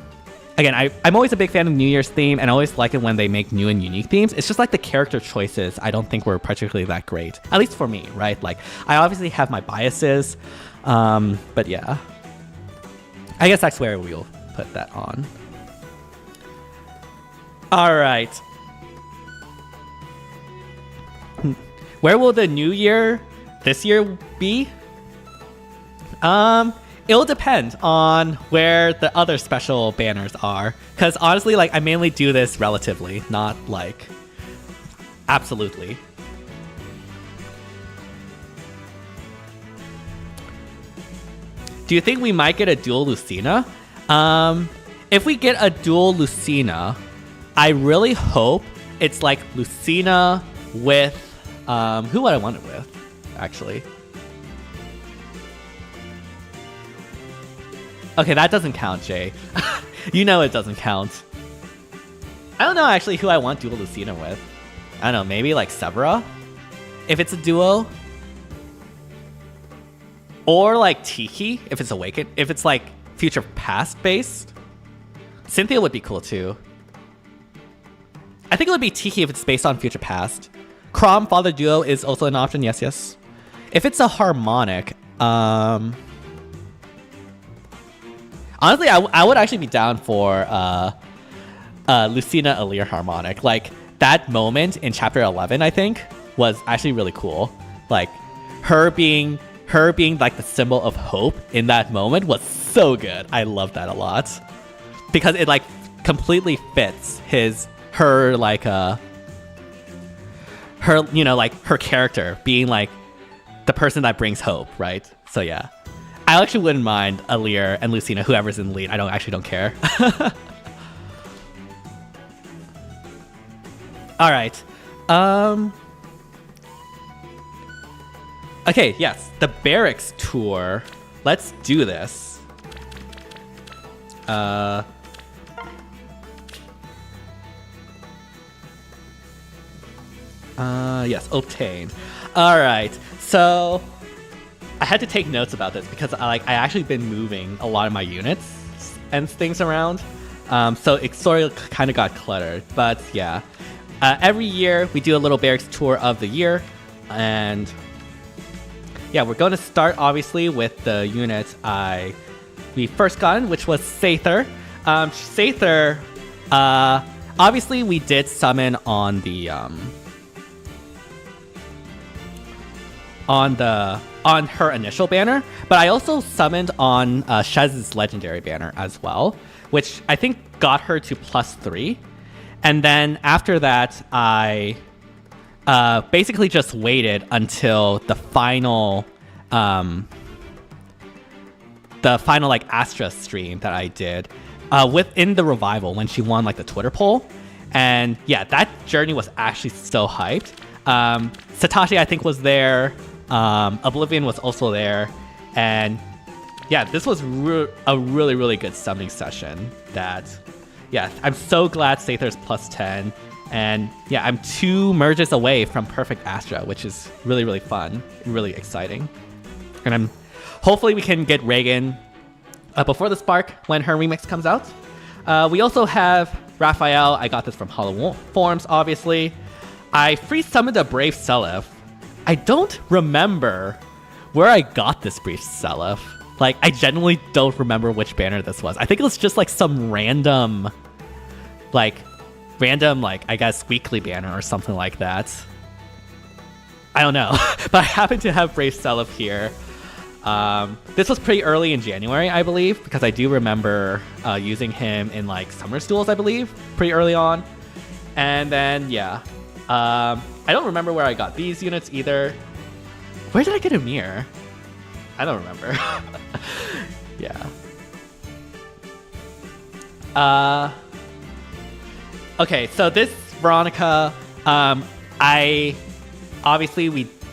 I'm always a big fan of New Year's theme, and I always like it when they make new and unique themes. It's just like the character choices I don't think were particularly that great, at least for me, right? Like, I obviously have my biases, but yeah. I guess that's where we'll put that on. All right. Where will the new year this year be? It'll depend on where the other special banners are. Because honestly, like, I mainly do this relatively, not like absolutely. Do you think we might get a dual Lucina? If we get a dual Lucina, I really hope it's like Lucina with who would I want it with, actually? Okay, that doesn't count, Jay. You know it doesn't count. I don't know actually who I want dual Lucina with. I don't know, maybe like Severa? If it's a duo? Or like Tiki, if it's Awakened. If it's like Future Past based. Cynthia would be cool too. I think it would be Tiki if it's based on Future Past. Chrom Father Duo is also an option, yes, yes. If it's a harmonic, honestly, I would actually be down for Lucina Alir harmonic. Like, that moment in chapter 11, I think, was actually really cool. Like, her being like the symbol of hope in that moment was so good. I love that a lot. Because it like completely fits her character being like the person that brings hope, right? So yeah. I actually wouldn't mind Alir and Lucina, whoever's in the lead. I don't care. All right. Okay, yes, the Barracks tour. Let's do this. Yes, obtained. All right, so I had to take notes about this because I actually been moving a lot of my units and things around, so it sort of kind of got cluttered. But yeah, every year we do a little Barracks tour of the year, and yeah, we're going to start obviously with the unit we first gotten, which was Sather. Sather, obviously we did summon on her initial banner, but I also summoned on Shez's legendary banner as well, which I think got her to +3. And then after that, I basically just waited until the final like Astra stream that I did within the revival when she won like the Twitter poll. And yeah, that journey was actually so hyped. Satoshi, I think, was there. Oblivion was also there. And yeah, this was a really, really good summoning session yeah, I'm so glad Sather's +10. And yeah, I'm 2 merges away from Perfect Astra, which is really, really fun and really exciting. And hopefully we can get Reagan before the Spark when her remix comes out. We also have Raphael. I got this from Hollow Forms, obviously. I free summoned a Brave Seliph. I don't remember where I got this Brave Seliph. Like, I genuinely don't remember which banner this was. I think it was just like some random, I guess, weekly banner or something like that. I don't know. But I happen to have Brave Seliph here. This was pretty early in January, I believe, because I do remember using him in like Summer Duels, I believe, pretty early on. And then, yeah. I don't remember where I got these units either. Where did I get Amir? I don't remember. Yeah. Okay, so this Veronica, we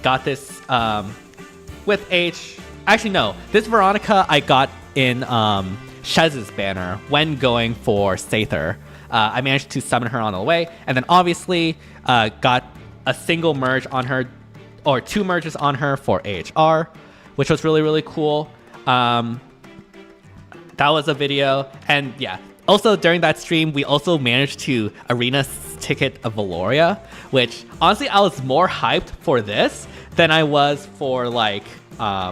got this with H. Actually, no. This Veronica I got in Shez's banner when going for Sather. I managed to summon her on the way, and then obviously got a single merge on her, or 2 merges on her for AHR, which was really, really cool. That was a video, and yeah. Also, during that stream, we also managed to arena ticket a Valoria, which honestly, I was more hyped for this than I was for like the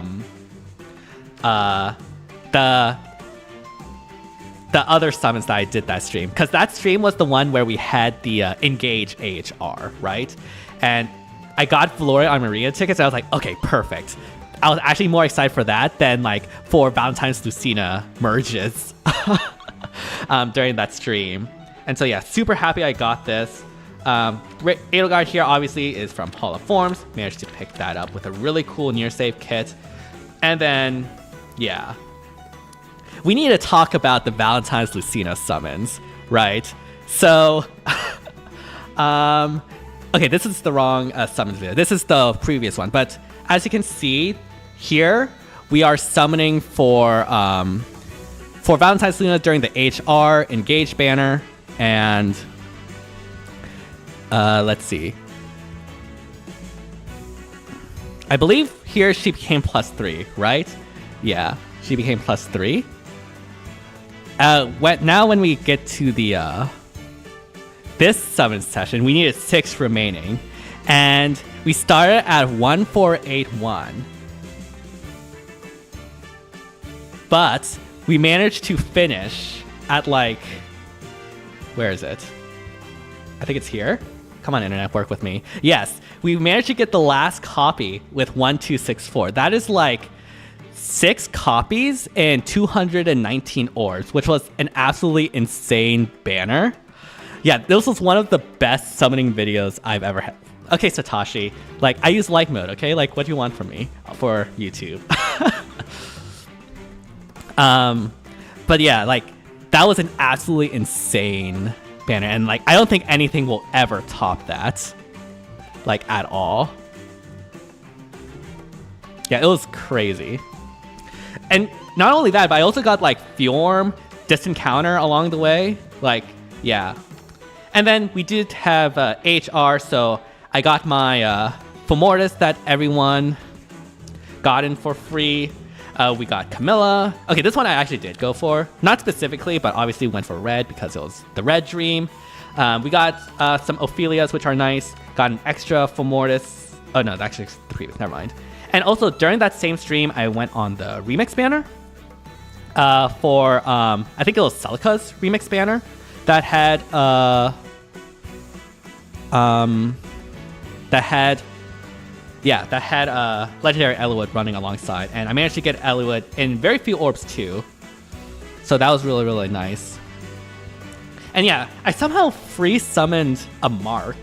other summons that I did that stream, because that stream was the one where we had the engage AHR, right? And I got Valori on Maria tickets. I was like, okay, perfect. I was actually more excited for that than like for Valentine's Lucina merges during that stream. And so yeah, super happy I got this. Edelgard here obviously is from Hall of Forms. Managed to pick that up with a really cool near save kit. And then, yeah. We need to talk about the Valentine's Lucina summons, right? So, okay, this is the wrong summons video. This is the previous one. But as you can see here, we are summoning for Valentine's Lucina during the HR Engage banner. And let's see. I believe here she became +3, right? Yeah, she became +3. When we get to the this summon session, we needed 6 remaining, and we started at 1481. But we managed to finish at like, where is it? I think it's here. Come on, internet, work with me. Yes, we managed to get the last copy with 1264. That is like 6 copies and 219 orbs, which was an absolutely insane banner. Yeah, this was one of the best summoning videos I've ever had. Okay, Satoshi, like I use light mode, okay? Like what do you want from me for YouTube? But yeah, like that was an absolutely insane banner, and like I don't think anything will ever top that, like at all. Yeah, it was crazy. And not only that, but I also got like Fjorm, Distant Counter along the way. Like, yeah. And then we did have HR, so I got my Fomortis that everyone got in for free. We got Camilla. Okay, this one I actually did go for. Not specifically, but obviously went for red because it was the red dream. We got some Ophelias, which are nice. Got an extra Fomortis. Oh no, that's actually the previous, never mind. And also during that same stream, I went on the remix banner for, I think it was Celica's remix banner that had, legendary Eliwood running alongside, and I managed to get Eliwood in very few orbs too. So that was really, really nice. And yeah, I somehow free summoned a Mark.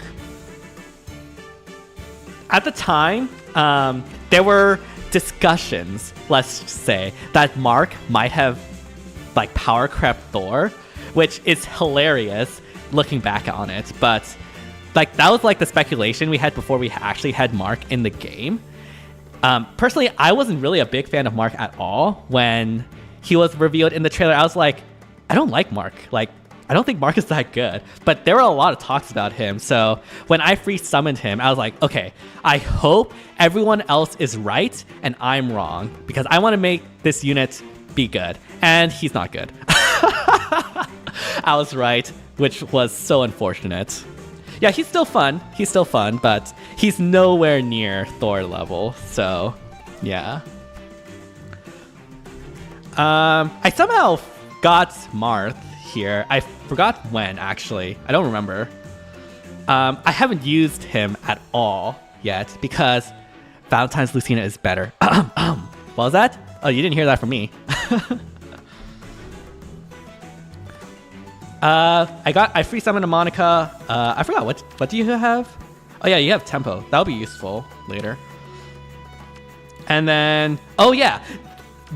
At the time, there were discussions, let's say, that Mark might have like power crept Thor, which is hilarious looking back on it, but like that was like the speculation we had before we actually had Mark in the game. Personally, I wasn't really a big fan of Mark at all when he was revealed in the trailer. I was like, I don't like Mark. Like, I don't think Mark is that good. But there were a lot of talks about him. So when I free summoned him, I was like, okay, I hope everyone else is right and I'm wrong, because I want to make this unit be good. And he's not good. I was right, which was so unfortunate. Yeah, he's still fun. He's still fun, but he's nowhere near Thor level. So, yeah. I somehow got Marth here. I forgot when, actually. I don't remember. I haven't used him at all yet because Valentine's Lucina is better. What was that? Oh, you didn't hear that from me. I free summoned a Monica. I forgot what do you have? Oh yeah, you have Tempo. That'll be useful later. And then, oh yeah,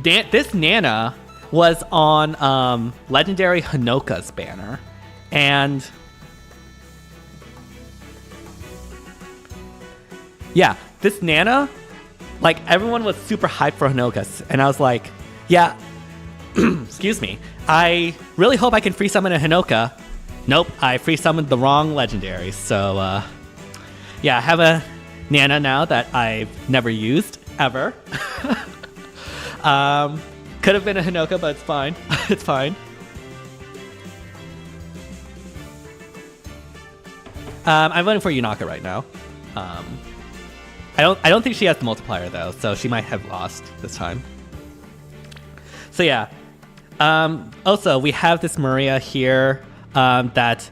this Nana was on Legendary Hinoka's banner, and yeah, this Nana, like everyone was super hyped for Hinoka's, and I was like, yeah. Excuse me. I really hope I can free summon a Hinoka. Nope, I free summoned the wrong legendary. So, yeah, I have a Nana now that I've never used, ever. Could have been a Hinoka, but it's fine. It's fine. I'm voting for Yunaka right now. I don't think she has the multiplier though, so she might have lost this time. So yeah. Also, we have this Maria here that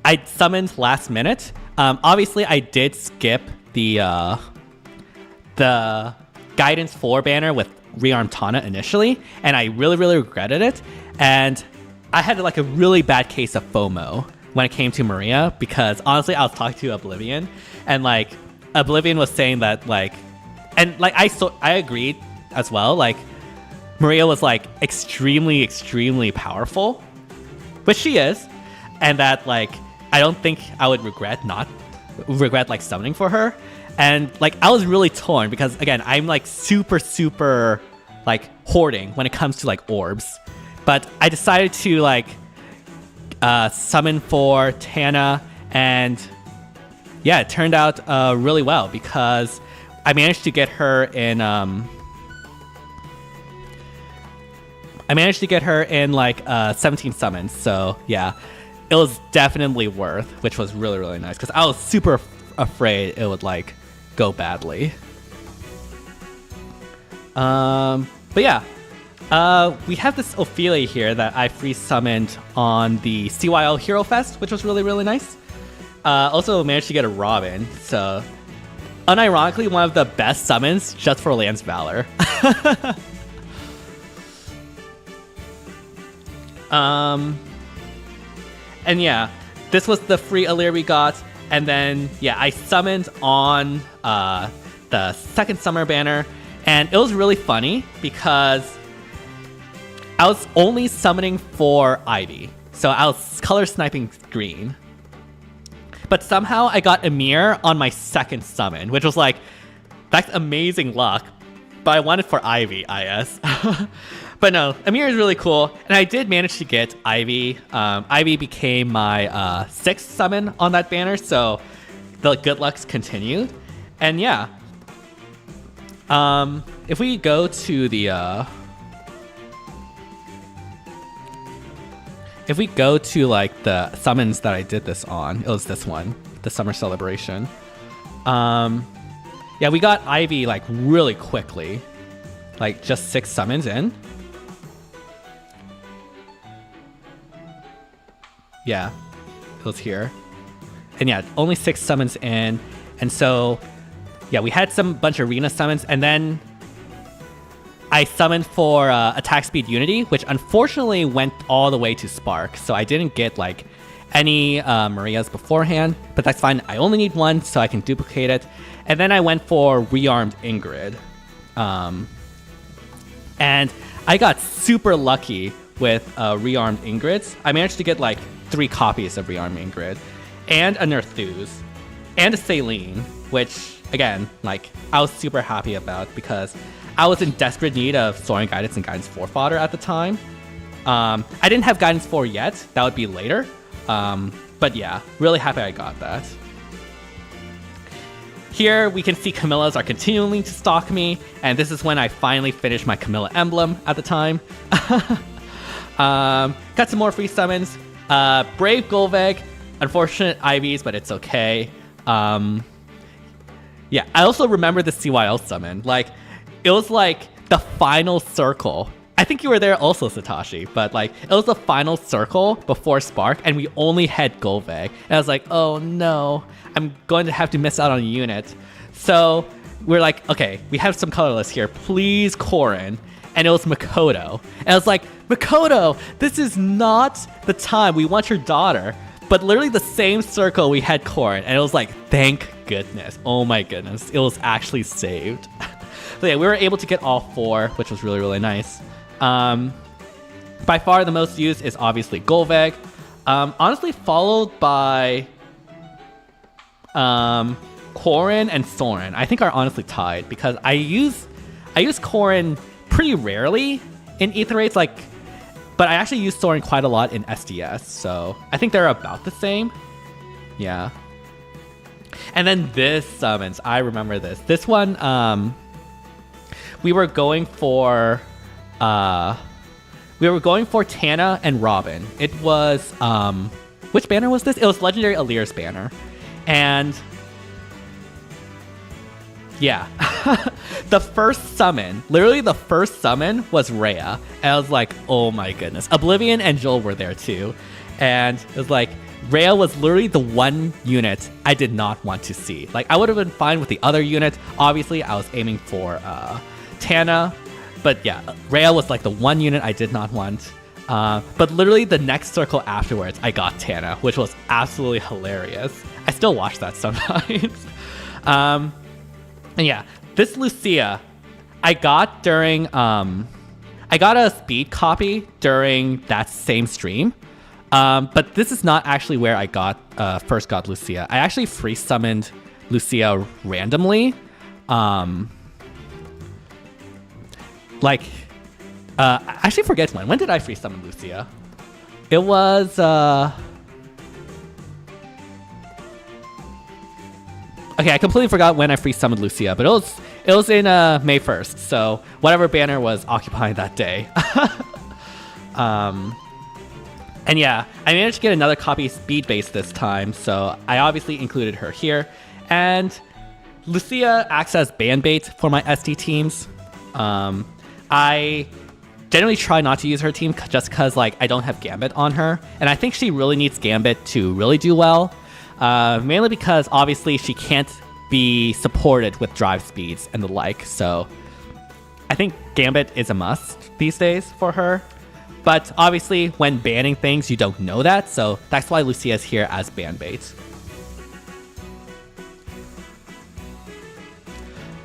I summoned last minute. Obviously, I did skip the Guidance 4 banner with rearmed Tana initially, and I really, really regretted it. And I had like a really bad case of FOMO when it came to Maria, because honestly, I was talking to Oblivion, and like Oblivion was saying that like, and like I agreed as well. Like Maria was like extremely, extremely powerful, which she is, and that like I don't think I would regret like summoning for her. And like I was really torn because again, I'm like super like hoarding when it comes to like orbs. But I decided to like summon for Tana, and yeah, it turned out really well because I managed to get her in like 17 summons. So yeah, it was definitely worth, which was really, really nice because I was super afraid it would like go badly. But yeah, we have this Ophelia here that I free summoned on the CYL Hero Fest, which was really, really nice. Also managed to get a Robin, so unironically one of the best summons just for Lance Valor. And yeah, this was the free Alir we got. And then, yeah, I summoned on the second summer banner, and it was really funny because I was only summoning for Ivy. So I was color sniping green. But somehow I got Emir on my second summon, which was like, that's amazing luck. But I wanted for Ivy, IS. But no, Emir is really cool, and I did manage to get Ivy. Ivy became my sixth summon on that banner, so the good lucks continued. And yeah, if we go to the like the summons that I did this on, it was this one, the Summer Celebration. Yeah, we got Ivy like really quickly, like just 6 summons in. Yeah, it was here. And yeah, only 6 summons in. And so, yeah, we had some bunch of arena summons. And then I summoned for attack speed unity, which unfortunately went all the way to Spark. So I didn't get like any Marias beforehand, but that's fine. I only need 1, so I can duplicate it. And then I went for rearmed Ingrid. And I got super lucky with rearmed Ingrids. I managed to get like 3 copies of rearmed Ingrid, and a Nerthus, and a Saline, which again, like I was super happy about because I was in desperate need of Soaring Guidance and Guidance 4 fodder at the time. I didn't have Guidance 4 yet, that would be later. But yeah, really happy I got that. Here we can see Camillas are continuing to stalk me, and this is when I finally finished my Camilla emblem at the time. Got some more free summons. Brave Golveg, unfortunate Ivies, but it's okay. Yeah, I also remember the CYL summon. Like, it was like the final circle. I think you were there also, Satoshi, but like it was the final circle before Spark, and we only had Golveg. And I was like, oh no, I'm going to have to miss out on a unit. So we're like, okay, we have some colorless here. Please, Corrin. And it was Makoto. And I was like, Makoto, this is not the time. We want your daughter. But literally the same circle we had Corrin. And it was like, thank goodness. Oh my goodness. It was actually saved. So yeah, we were able to get all 4, which was really, really nice. By far the most used is obviously Golveg. Honestly followed by Corrin and Soren. I think are honestly tied because I use Corrin pretty rarely in Aetherytes, like, but I actually use Soren quite a lot in SDS, so I think they're about the same. Yeah. And then this summons, I remember this. This one, we were going for Tana and Robin. It was which banner was this? It was Legendary Alir's banner. And yeah. The first summon, literally the first summon was Rhea. And I was like, oh my goodness. Oblivion and Joel were there too. And it was like, Rhea was literally the one unit I did not want to see. Like, I would have been fine with the other unit. Obviously, I was aiming for Tana. But yeah, Rhea was like the one unit I did not want. But literally the next circle afterwards, I got Tana, which was absolutely hilarious. I still watch that sometimes. And yeah, this Lucia, I got during... I got a speed copy during that same stream. But this is not actually where I first got Lucia. I actually free summoned Lucia randomly. I actually forget when. When did I free summon Lucia? It was okay, I completely forgot when I free summoned Lucia, but it was in May 1st. So whatever banner was occupying that day. And yeah, I managed to get another copy speed base this time, so I obviously included her here. And Lucia acts as ban bait for my SD teams. I generally try not to use her team just because like I don't have Gambit on her, and I think she really needs Gambit to really do well. Mainly because obviously she can't be supported with drive speeds and the like, so I think Gambit is a must these days for her. But obviously, when banning things, you don't know that, so that's why Lucia is here as ban bait.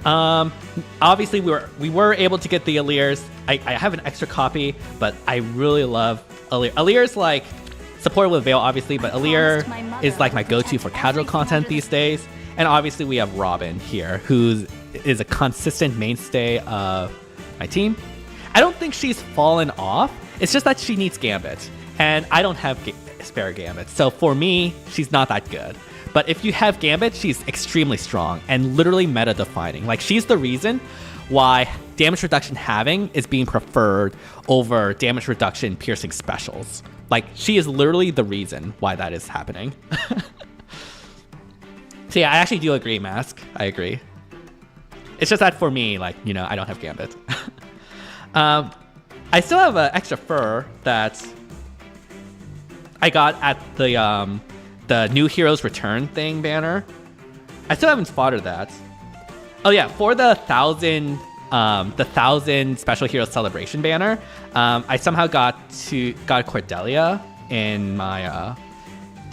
Obviously, we were able to get the Alirs. I have an extra copy, but I really love Alir. Alir's like supported with Veil, obviously, but Alir is like my go-to for casual content these days. And obviously, we have Robin here, who is a consistent mainstay of my team. I don't think she's fallen off. It's just that she needs Gambit, and I don't have spare Gambit. So for me, she's not that good. But if you have Gambit, she's extremely strong and literally meta-defining. Like, she's the reason why damage reduction halving is being preferred over damage reduction piercing specials. Like, she is literally the reason why that is happening. So yeah, I actually do agree, Mask. I agree. It's just that for me, like, you know, I don't have Gambit. I still have an extra fur that I got at the New Heroes Return thing banner. I still haven't spotted that. Oh yeah, for the 1,000 Special Heroes Celebration banner, I somehow got Cordelia in my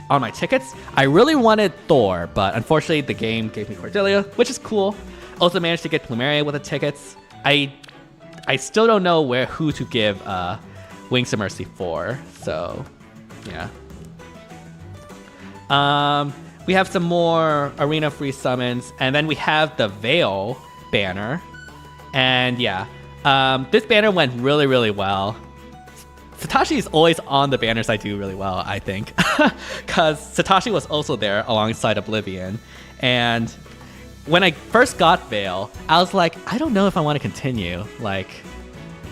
on my tickets. I really wanted Thor, but unfortunately the game gave me Cordelia, which is cool. Also managed to get Plumeria with the tickets. I still don't know who to give Wings of Mercy for, so yeah. We have some more arena free summons, and then we have the Veil banner, and yeah, this banner went really, really well. Satoshi is always on the banners I do really well, I think, because Satoshi was also there alongside Oblivion, and when I first got Veil, I was like, I don't know if I want to continue. Like,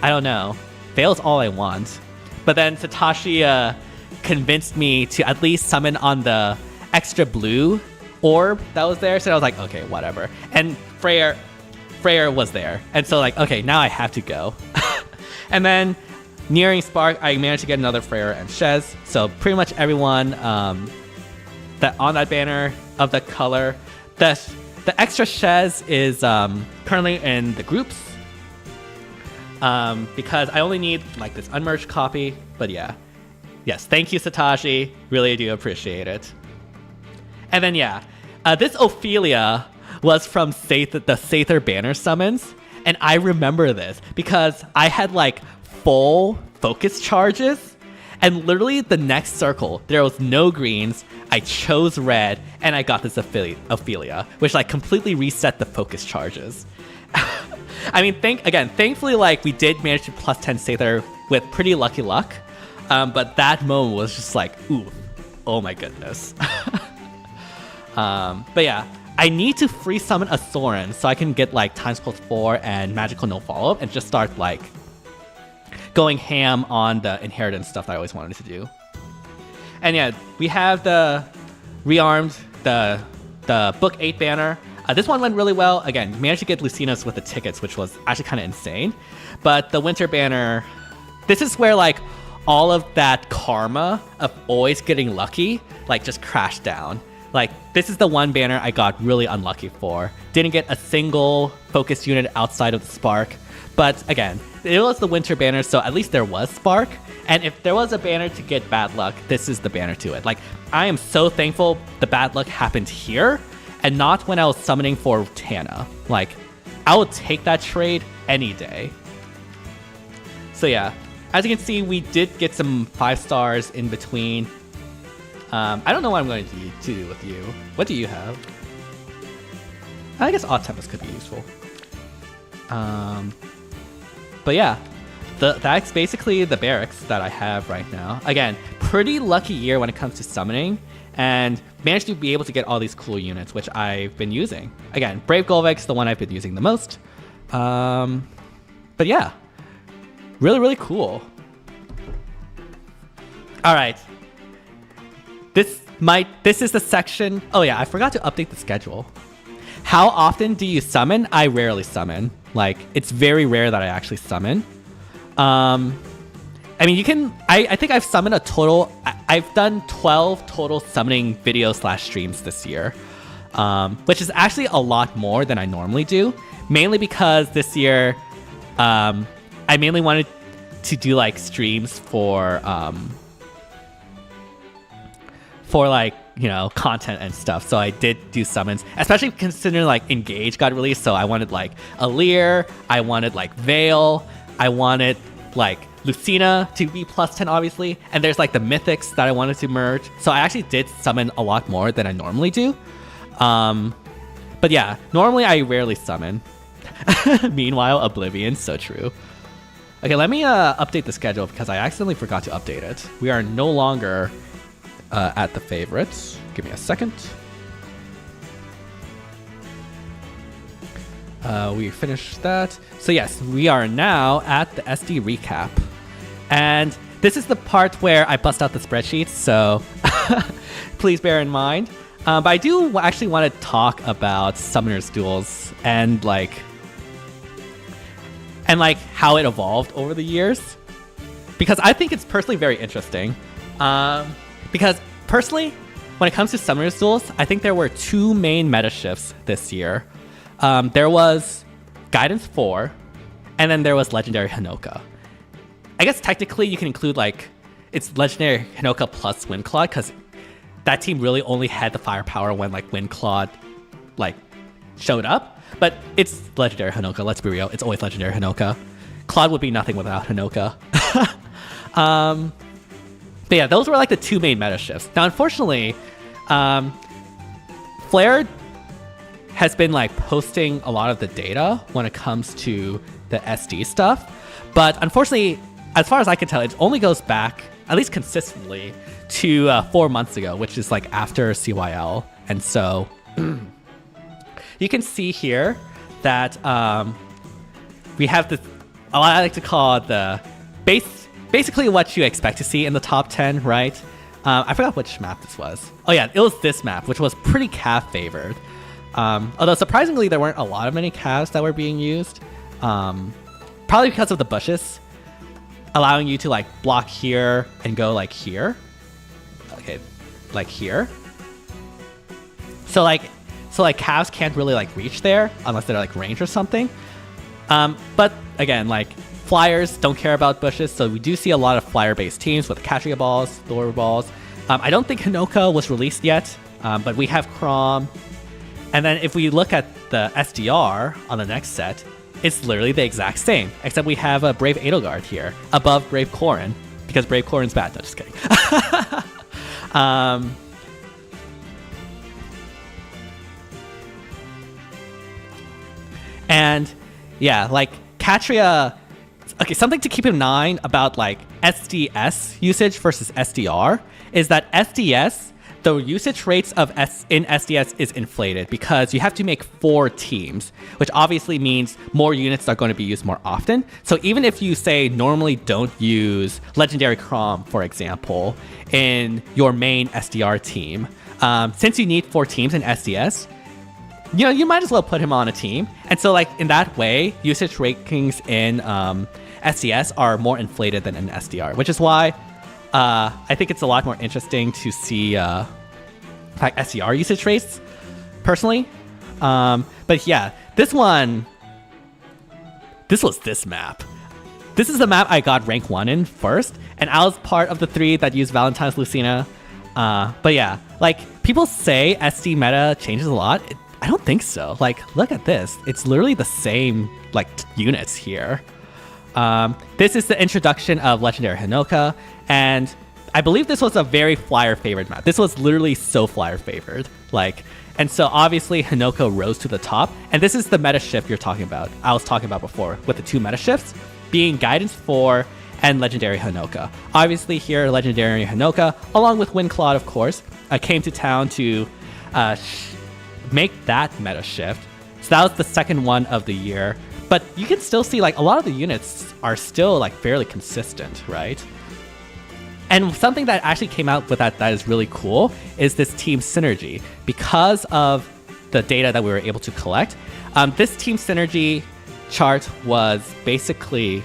I don't know. Veil's all I want. But then Satoshi convinced me to at least summon on the extra blue orb that was there. So I was like, okay, whatever. And Freyr was there. And so like, okay, now I have to go. And then nearing Spark, I managed to get another Freyr and Shez. So pretty much everyone that on that banner of the color. The extra Shez is currently in the groups because I only need like this unmerged copy. But yeah, yes, thank you, Satoshi. Really do appreciate it. And then yeah, this Ophelia was from the Sather banner summons, and I remember this because I had like full focus charges, and literally the next circle there was no greens. I chose red, and I got this Ophelia, which like completely reset the focus charges. I mean, thankfully, like we did manage to plus 10 Sather with pretty lucky luck, but that moment was just like, ooh, oh my goodness. But yeah, I need to free summon a Soren so I can get like ×4 and magical no follow up and just start like going ham on the inheritance stuff that I always wanted to do. And yeah, we have the rearmed, the book 8 banner. This one went really well. Again, managed to get Lucinos with the tickets, which was actually kind of insane. But the winter banner, this is where like all of that karma of always getting lucky, like, just crashed down. Like, this is the one banner I got really unlucky for. Didn't get a single focus unit outside of the Spark. But again, it was the winter banner, so at least there was Spark. And if there was a banner to get bad luck, this is the banner to it. Like, I am so thankful the bad luck happened here and not when I was summoning for Tana. Like, I would take that trade any day. So yeah, as you can see, we did get some 5 stars in between. I don't know what I'm going to do with you. What do you have? I guess Odd Tempest could be useful. But yeah, that's basically the barracks that I have right now. Again, pretty lucky year when it comes to summoning, and managed to be able to get all these cool units, which I've been using. Again, Brave Golvik's the one I've been using the most. But yeah, really, really cool. All right. This is the section. Oh yeah, I forgot to update the schedule. How often do you summon? I rarely summon. Like, it's very rare that I actually summon. I mean, you can. I think I've summoned a total. I've done 12 total summoning videos / streams this year, which is actually a lot more than I normally do. Mainly because this year, I mainly wanted to do like streams for like, you know, content and stuff. So I did do summons, especially considering like Engage got released. So I wanted like Alir, I wanted like Veil, I wanted like Lucina to be +10 obviously, and there's like the mythics that I wanted to merge. So I actually did summon a lot more than I normally do. But yeah, normally I rarely summon. Meanwhile, Oblivion, so true. Okay, let me update the schedule because I accidentally forgot to update it. We are no longer at the favorites. Give me a second. We finished that. So yes, we are now at the SD recap. And this is the part where I bust out the spreadsheets, so please bear in mind. But I do actually want to talk about Summoner's Duels and like how it evolved over the years. Because I think it's personally very interesting. Because personally, when it comes to Summoner's Duels, I think there were 2 main meta shifts this year. There was Guidance 4, and then there was Legendary Hinoka. I guess technically you can include like, it's Legendary Hinoka plus Windclad, because that team really only had the firepower when like Windclad like showed up. But it's Legendary Hinoka, let's be real, it's always Legendary Hinoka. Claude would be nothing without Hinoka. But yeah, those were like the 2 main meta shifts. Now, unfortunately, Flare has been like posting a lot of the data when it comes to the SD stuff. But unfortunately, as far as I can tell, it only goes back, at least consistently, to 4 months ago, which is like after CYL. And so you can see here that we have this, I like to call it the basically what you expect to see in the top 10, right? I forgot which map this was. Oh yeah, it was this map, which was pretty Cav favored. Although surprisingly, there weren't a lot of many Cavs that were being used. Probably because of the bushes, allowing you to like block here and go like here. Okay, like here. So Cavs can't really like reach there unless they're like range or something. But again, like Flyers don't care about bushes, so we do see a lot of flyer-based teams with Katria balls, Thor balls. I don't think Hinoka was released yet, but we have Chrom. And then if we look at the SDR on the next set, it's literally the exact same, except we have a Brave Edelgard here above Brave Corrin, because Brave Corrin's bad. No, just kidding. And yeah, like Katria. Okay, something to keep in mind about like SDS usage versus SDR is that SDS, the usage rates of in SDS is inflated because you have to make 4 teams, which obviously means more units are going to be used more often. So even if you say normally don't use Legendary Chrom, for example, in your main SDR team, since you need 4 teams in SDS, you might as well put him on a team. And so like in that way, usage rankings in SDS are more inflated than in SDR, which is why I think it's a lot more interesting to see like SDR usage rates personally. But yeah, this was this map. This is the map I got rank 1 in first, and I was part of the 3 that used Valentine's Lucina. But yeah, like people say SD meta changes a lot. I don't think so. Like, look at this. It's literally the same like units here. This is the introduction of Legendary Hinoka, and I believe this was a very flyer favored map. This was literally so flyer favored. Like, and so obviously Hinoka rose to the top, and this is the meta shift you're talking about. I was talking about before with the 2 meta shifts being Guidance 4 and Legendary Hinoka. Obviously here, Legendary Hinoka, along with Windclad, of course, came to town to make that meta shift. So that was the second one of the year. But you can still see like a lot of the units are still like fairly consistent, right? And something that actually came out with that is really cool is this team synergy. Because of the data that we were able to collect, this team synergy chart was basically...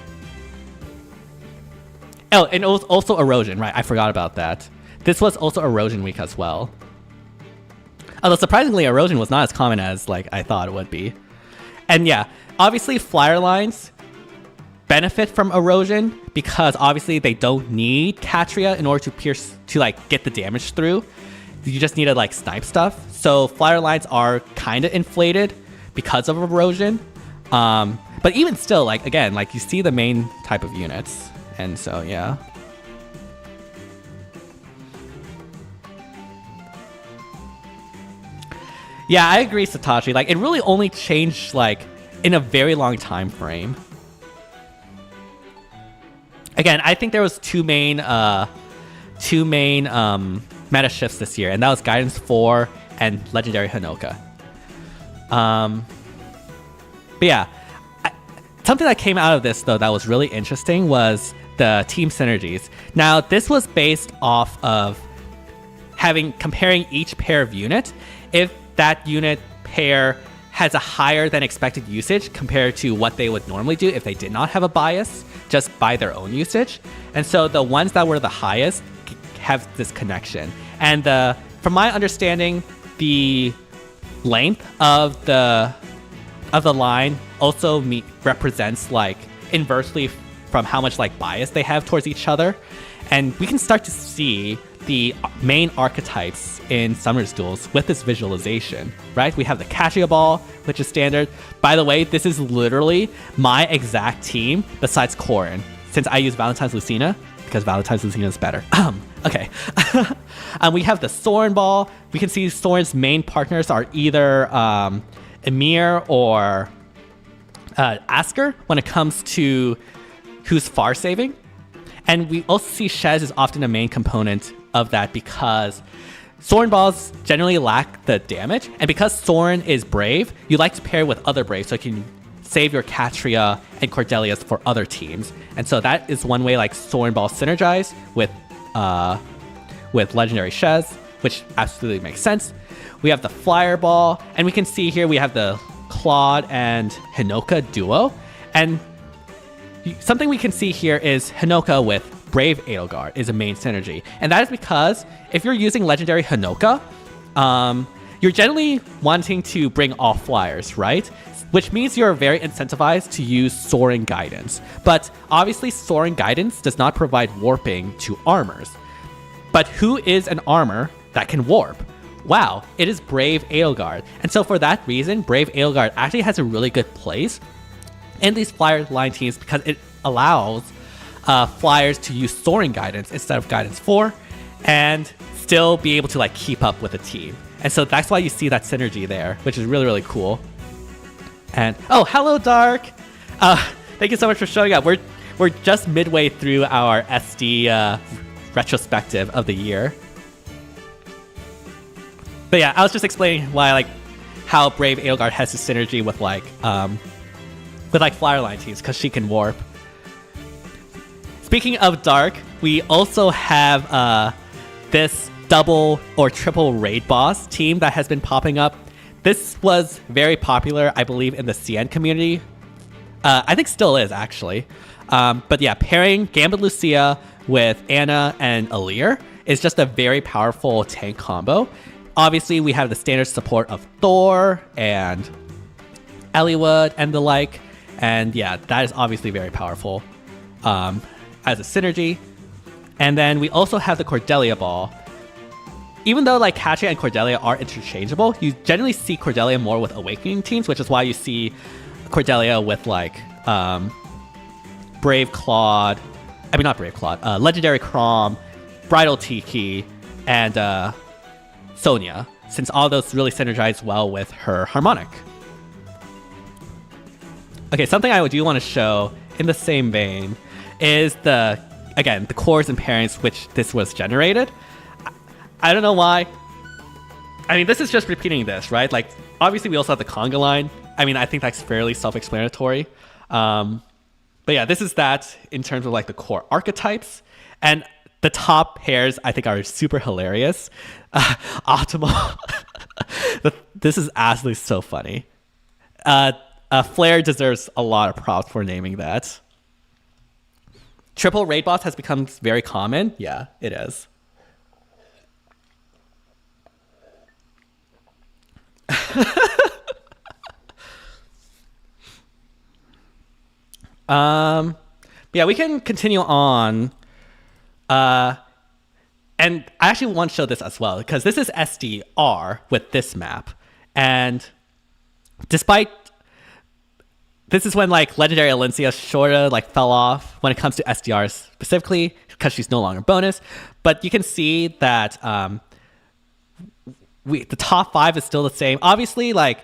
Oh, and it was also erosion, right? I forgot about that. This was also erosion week as well. Although surprisingly, erosion was not as common as like I thought it would be. And yeah, obviously flyer lines benefit from erosion because obviously they don't need Catria in order to pierce to like get the damage through. You just need to like snipe stuff. So flyer lines are kind of inflated because of erosion. But even still, like again, like you see the main type of units. And so, yeah. Yeah, I agree, Satoshi. Like, it really only changed, like, in a very long time frame. Again, I think there was two main meta shifts this year, and that was Guidance 4 and Legendary Hinoka. But yeah, something that came out of this, though, that was really interesting was the team synergies. Now, this was based off of comparing each pair of unit. If that unit pair has a higher than expected usage compared to what they would normally do if they did not have a bias, just by their own usage. And so the ones that were the highest have this connection. And from my understanding, the length of the line also represents like inversely from how much like bias they have towards each other. And we can start to see the main archetypes in Summer's Duels with this visualization, right? We have the Catria Ball, which is standard. By the way, this is literally my exact team besides Corrin, since I use Valentine's Lucina, because Valentine's Lucina is better. Okay. We have the Soren Ball. We can see Soren's main partners are either Emir or Asker when it comes to who's far saving. And we also see Shez is often a main component of that because Soren balls generally lack the damage. And because Soren is brave, you like to pair with other brave so you can save your Catria and Cordelius for other teams. And so that is one way like Soren balls synergize with Legendary Shez, which absolutely makes sense. We have the Flyer Ball, and we can see here we have the Claude and Hinoka duo. And something we can see here is Hinoka with Brave Edelgard is a main synergy. And that is because if you're using Legendary Hinoka, you're generally wanting to bring all flyers, right? Which means you're very incentivized to use Soaring Guidance. But obviously Soaring Guidance does not provide warping to armors. But who is an armor that can warp? Wow, it is Brave Edelgard. And so for that reason, Brave Edelgard actually has a really good place in these flyer line teams because it allows flyers to use Soaring Guidance instead of Guidance 4 and still be able to like keep up with the team. And so that's why you see that synergy there, which is really, really cool. And oh, hello Dark. Thank you so much for showing up. We're just midway through our SD retrospective of the year. But yeah, I was just explaining why like how Brave Edelgard has this synergy with like flyer line teams because she can warp. Speaking of Dark, we also have this double or triple raid boss team that has been popping up. This was very popular, I believe, in the CN community. I think still is actually. But yeah, pairing Gambit Lucia with Anna and Alir is just a very powerful tank combo. Obviously, we have the standard support of Thor and Eliwood and the like. And yeah, that is obviously very powerful as a synergy. And then we also have the Cordelia Ball. Even though like Katria and Cordelia are interchangeable, you generally see Cordelia more with Awakening teams, which is why you see Cordelia with like Brave Claude, I mean not Brave Claude, Legendary Chrom, Bridal Tiki, and Sonya, since all those really synergize well with her Harmonic. Okay, something I do want to show in the same vein is the cores and pairings which this was generated. I don't know why. I mean, this is just repeating this, right? Like, obviously we also have the conga line. I mean, I think that's fairly self-explanatory. But yeah, this is that in terms of like the core archetypes. And the top pairs I think are super hilarious. Optimal. This is absolutely so funny. Flare deserves a lot of props for naming that. Triple raid boss has become very common. Yeah, it is. Yeah, we can continue on. And I actually want to show this as well, because this is SDR with this map. And despite this is when like Legendary Alencia sorta like fell off when it comes to SDRs specifically, because she's no longer bonus. But you can see that the top 5 is still the same. Obviously, like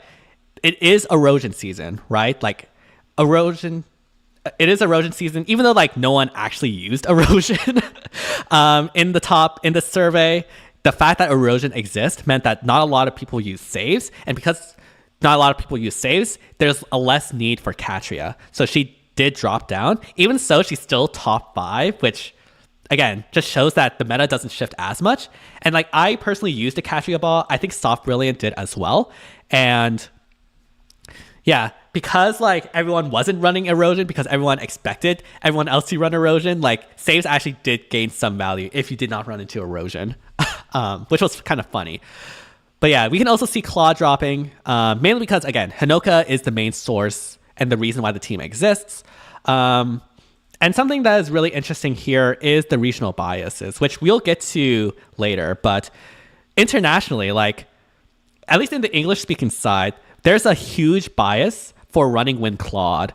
it is erosion season, right? Like erosion, it is erosion season, even though like no one actually used erosion in the survey. The fact that erosion exists meant that not a lot of people use saves, and because not a lot of people use saves, there's a less need for Katria. So she did drop down. Even so, she's still top 5, which again just shows that the meta doesn't shift as much. And like I personally used the Katria ball. I think Soft Brilliant did as well. And yeah, because like everyone wasn't running erosion, because everyone expected everyone else to run erosion, like saves actually did gain some value if you did not run into erosion, which was kind of funny. But yeah, we can also see Claw dropping, mainly because, again, Hinoka is the main source and the reason why the team exists. And something that is really interesting here is the regional biases, which we'll get to later. But internationally, like, at least in the English-speaking side, there's a huge bias for running Wind Claude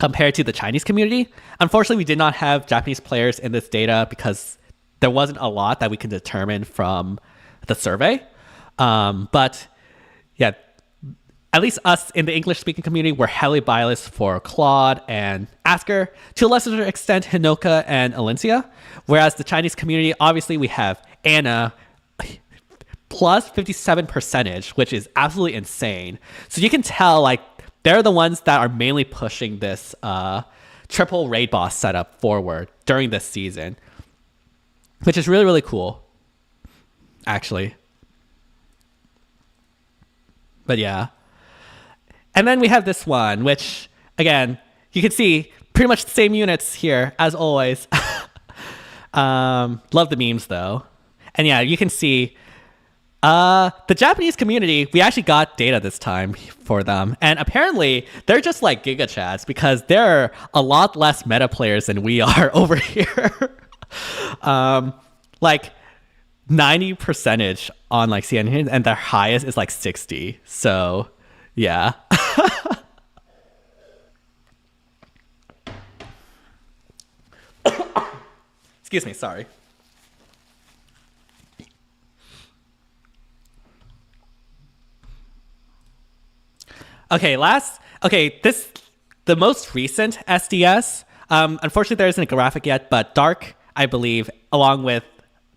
compared to the Chinese community. Unfortunately, we did not have Japanese players in this data because there wasn't a lot that we can determine from the survey. But yeah, at least us in the English-speaking community, we're heavily biased for Claude and Asker, to a lesser extent Hinoka and Alencia. Whereas the Chinese community, obviously we have Anna plus 57%, which is absolutely insane. So you can tell like they're the ones that are mainly pushing this triple raid boss setup forward during this season, which is really, really cool, actually. But yeah. And then we have this one, which, again, you can see pretty much the same units here, as always. Love the memes, though. And yeah, you can see the Japanese community, we actually got data this time for them. And apparently, they're just like Giga Chads, because they're a lot less meta players than we are over here. Like 90% on like CNN, and their highest is like 60. So yeah. Excuse me, sorry. Okay, the most recent SDS, unfortunately there isn't a graphic yet, but Dark, I believe, along with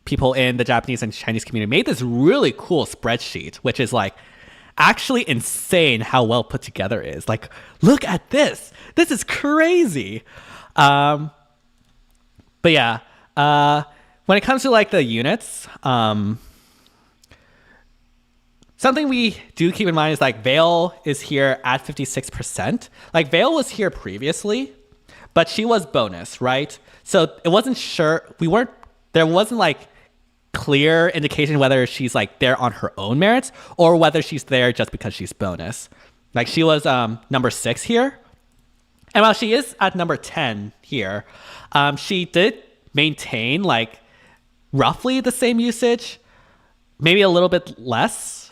people in the Japanese and Chinese community, made this really cool spreadsheet, which is like actually insane how well put together it is. Like, look at this. This is crazy. But yeah, when it comes to like the units, something we do keep in mind is like Veil is here at 56%. Like Veil was here previously, but she was bonus, right? So it wasn't sure. There wasn't like clear indication whether she's like there on her own merits or whether she's there just because she's bonus. Like she was number 6 here. And while she is at number 10 here, she did maintain like roughly the same usage, maybe a little bit less.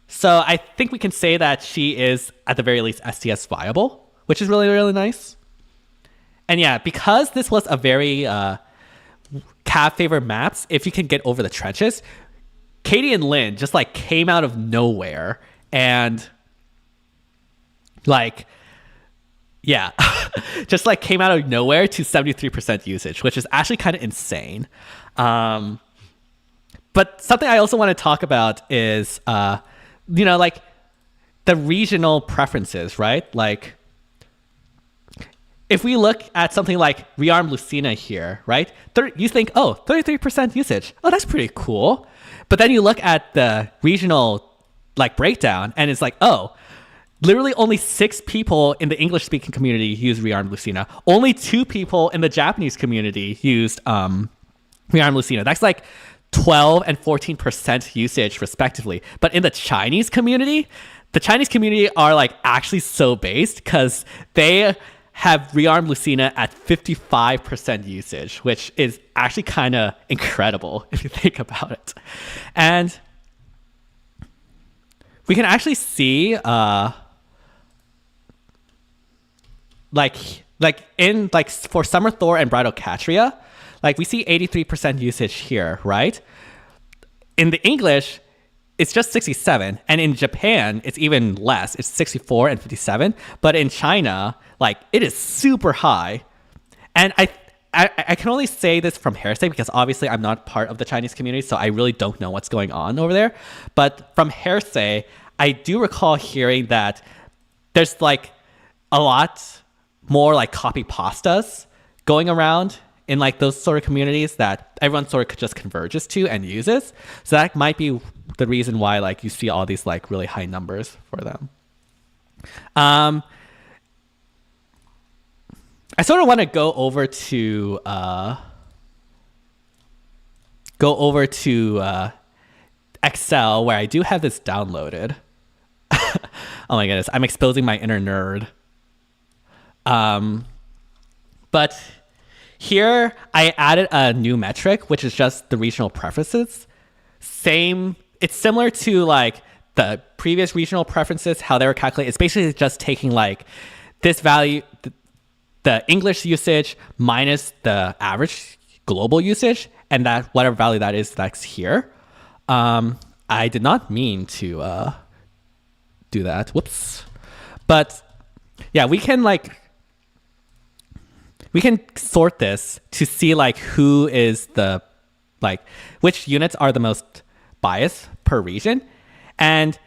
So I think we can say that she is at the very least STS viable, which is really, really nice. And yeah, because this was a very Cav favored maps, if you can get over the trenches, Katie and Lynn just like came out of nowhere and like, yeah, just like came out of nowhere to 73% usage, which is actually kind of insane. But something I also want to talk about is, like the regional preferences, right? Like if we look at something like Rearm Lucina here, right? You think, 33% usage. Oh, that's pretty cool. But then you look at the regional like breakdown and it's like, literally only 6 people in the English-speaking community use Rearm Lucina. Only 2 people in the Japanese community used Rearm Lucina. That's like 12 and 14% usage respectively. But in the Chinese community are like actually so based because they have Rearm Lucina at 55% usage, which is actually kind of incredible if you think about it. And we can actually see for Summer Thor and Bridal Catria, like we see 83% usage here, right? In the English, it's just 67, and in Japan, it's even less. It's 64 and 57. But in China, like it is super high. And I can only say this from hearsay because obviously I'm not part of the Chinese community, so I really don't know what's going on over there. But from hearsay, I do recall hearing that there's like a lot more like copy pastas going around in like those sort of communities that everyone sort of just converges to and uses. So that might be the reason why like you see all these like really high numbers for them. I sort of want to go over to Excel where I do have this downloaded. Oh my goodness, I'm exposing my inner nerd. But here I added a new metric, which is just the regional preferences. It's similar to like the previous regional preferences, how they were calculated. It's basically just taking like this value, the English usage minus the average global usage, and that whatever value that is, that's here. I did not mean to do that. Whoops. But yeah, we can sort this to see like who is the like which units are the most biased per region. And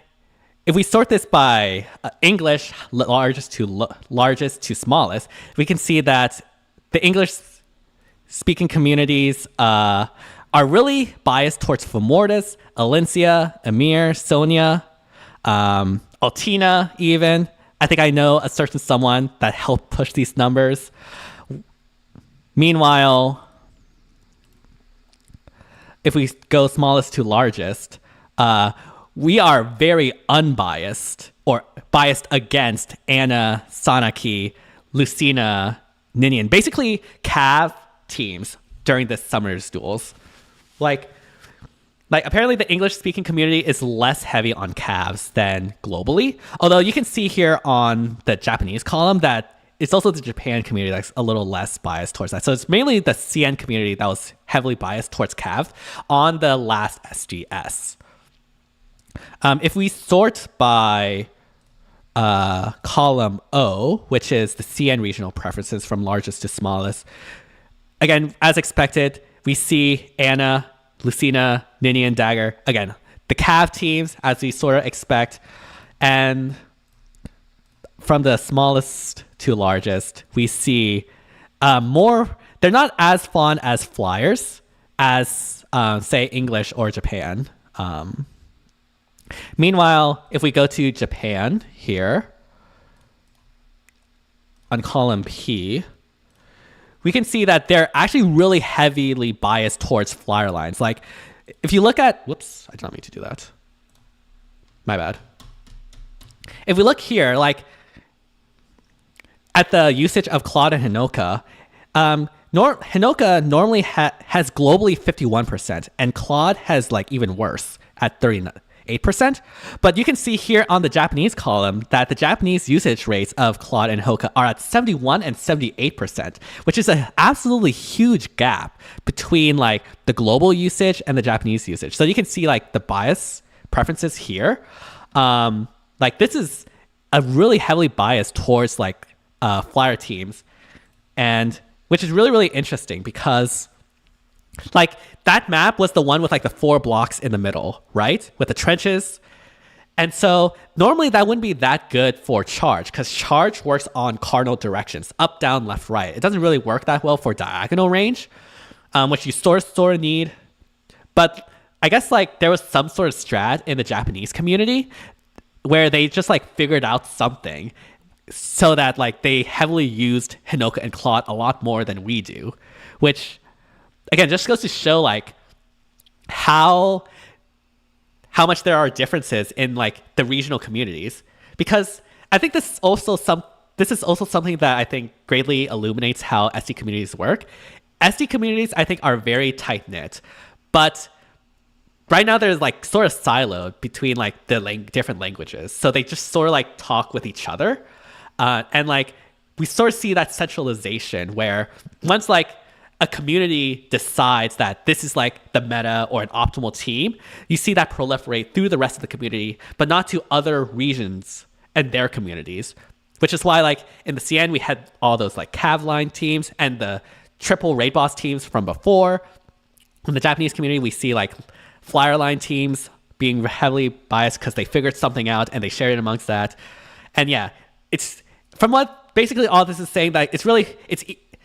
if we sort this by English largest to smallest, we can see that the English speaking communities are really biased towards Femortis, Alencia, Emir, Sonia, Altina even. I think I know a certain someone that helped push these numbers. Meanwhile, if we go smallest to largest, we are very unbiased or biased against Anna, Sanaki, Lucina, Ninian. Basically, Cav teams during this summer's duels. Like apparently the English-speaking community is less heavy on Cavs than globally. Although you can see here on the Japanese column that it's also the Japan community that's a little less biased towards that. So it's mainly the CN community that was heavily biased towards Cav on the last SGS. If we sort by column O, which is the CN regional preferences from largest to smallest, again, as expected, we see Anna, Lucina, Ninian, Dagger. Again, the Cav teams, as we sort of expect. And from the smallest to largest, we see more. They're not as fond as flyers as, say, English or Japan. Meanwhile, if we go to Japan here, on column P, we can see that they're actually really heavily biased towards flyer lines. Like, if you look at, whoops, I did not mean to do that. My bad. If we look here, like, at the usage of Claude and Hinoka, Hinoka normally has globally 51%, and Claude has like even worse at 38%. But you can see here on the Japanese column that the Japanese usage rates of Claude and Hinoka are at 71 and 78%, which is an absolutely huge gap between like the global usage and the Japanese usage. So you can see like the bias preferences here. Like this is a really heavily biased towards like flyer teams, and which is really, really interesting because like that map was the one with like the 4 blocks in the middle, right? With the trenches. And so normally that wouldn't be that good for charge because charge works on cardinal directions, up, down, left, right. It doesn't really work that well for diagonal range, which you sort of need. But I guess like there was some sort of strat in the Japanese community where they just like figured out something so that like they heavily used Hinoka and Claude a lot more than we do, which again just goes to show like how much there are differences in like the regional communities. Because I think this is also something that I think greatly illuminates how SD communities work. SD communities I think are very tight knit, but right now there's like sort of siloed between like the different languages, so they just sort of like talk with each other. And like we sort of see that centralization where once like a community decides that this is like the meta or an optimal team, you see that proliferate through the rest of the community, but not to other regions and their communities, which is why like in the CN we had all those like cav line teams and the triple raid boss teams from before. In the Japanese community, we see like flyer line teams being heavily biased because they figured something out and they shared it amongst that. And yeah, it's from what basically all this is saying that it's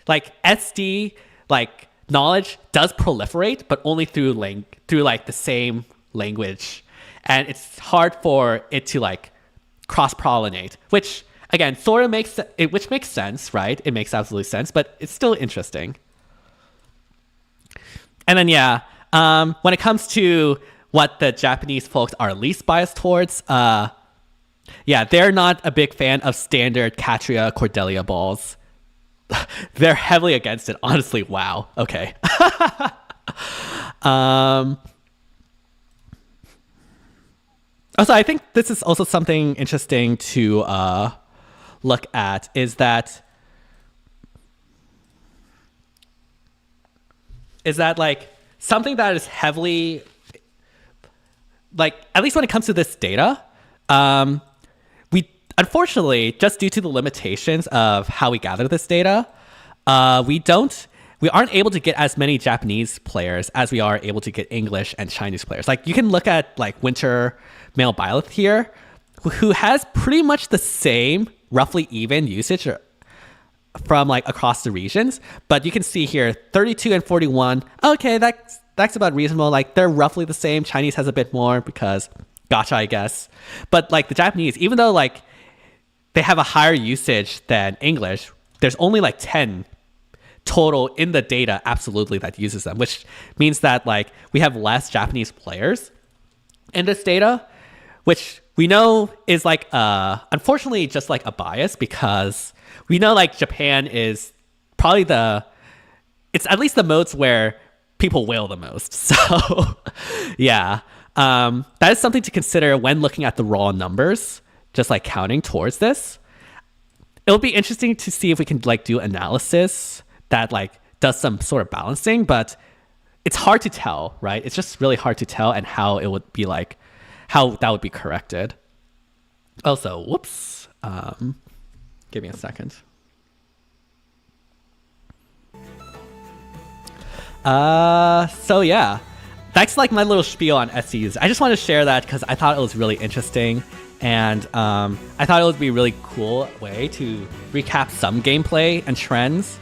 like SD like knowledge does proliferate, but only through like the same language, and it's hard for it to like cross pollinate, which again sort of makes sense, right? It makes absolute sense, but it's still interesting. And then yeah, when it comes to what the Japanese folks are least biased towards, yeah, they're not a big fan of standard Catria Cordelia balls. They're heavily against it, honestly. Wow. Okay. Also, I think this is also something interesting to look at, is that like something that is heavily like, at least when it comes to this data, we unfortunately, just due to the limitations of how we gather this data, we aren't able to get as many Japanese players as we are able to get English and Chinese players. Like you can look at like Winter Male Byleth here, who has pretty much the same roughly even usage from like across the regions, but you can see here 32 and 41. Okay, that's about reasonable. Like they're roughly the same. Chinese has a bit more because gotcha, I guess. But like the Japanese, even though like they have a higher usage than English, there's only like 10 total in the data absolutely that uses them, which means that like we have less Japanese players in this data, which we know is like unfortunately just like a bias, because we know like Japan is probably it's at least the modes where people whale the most. So yeah, that is something to consider when looking at the raw numbers, just like counting towards this. It'll be interesting to see if we can like do analysis that like does some sort of balancing, but it's hard to tell, right? It's just really hard to tell, and how it would be like, how that would be corrected. Also, whoops, give me a second. So yeah, that's like my little spiel on SCs. I just want to share that because I thought it was really interesting, and I thought it would be a really cool way to recap some gameplay and trends,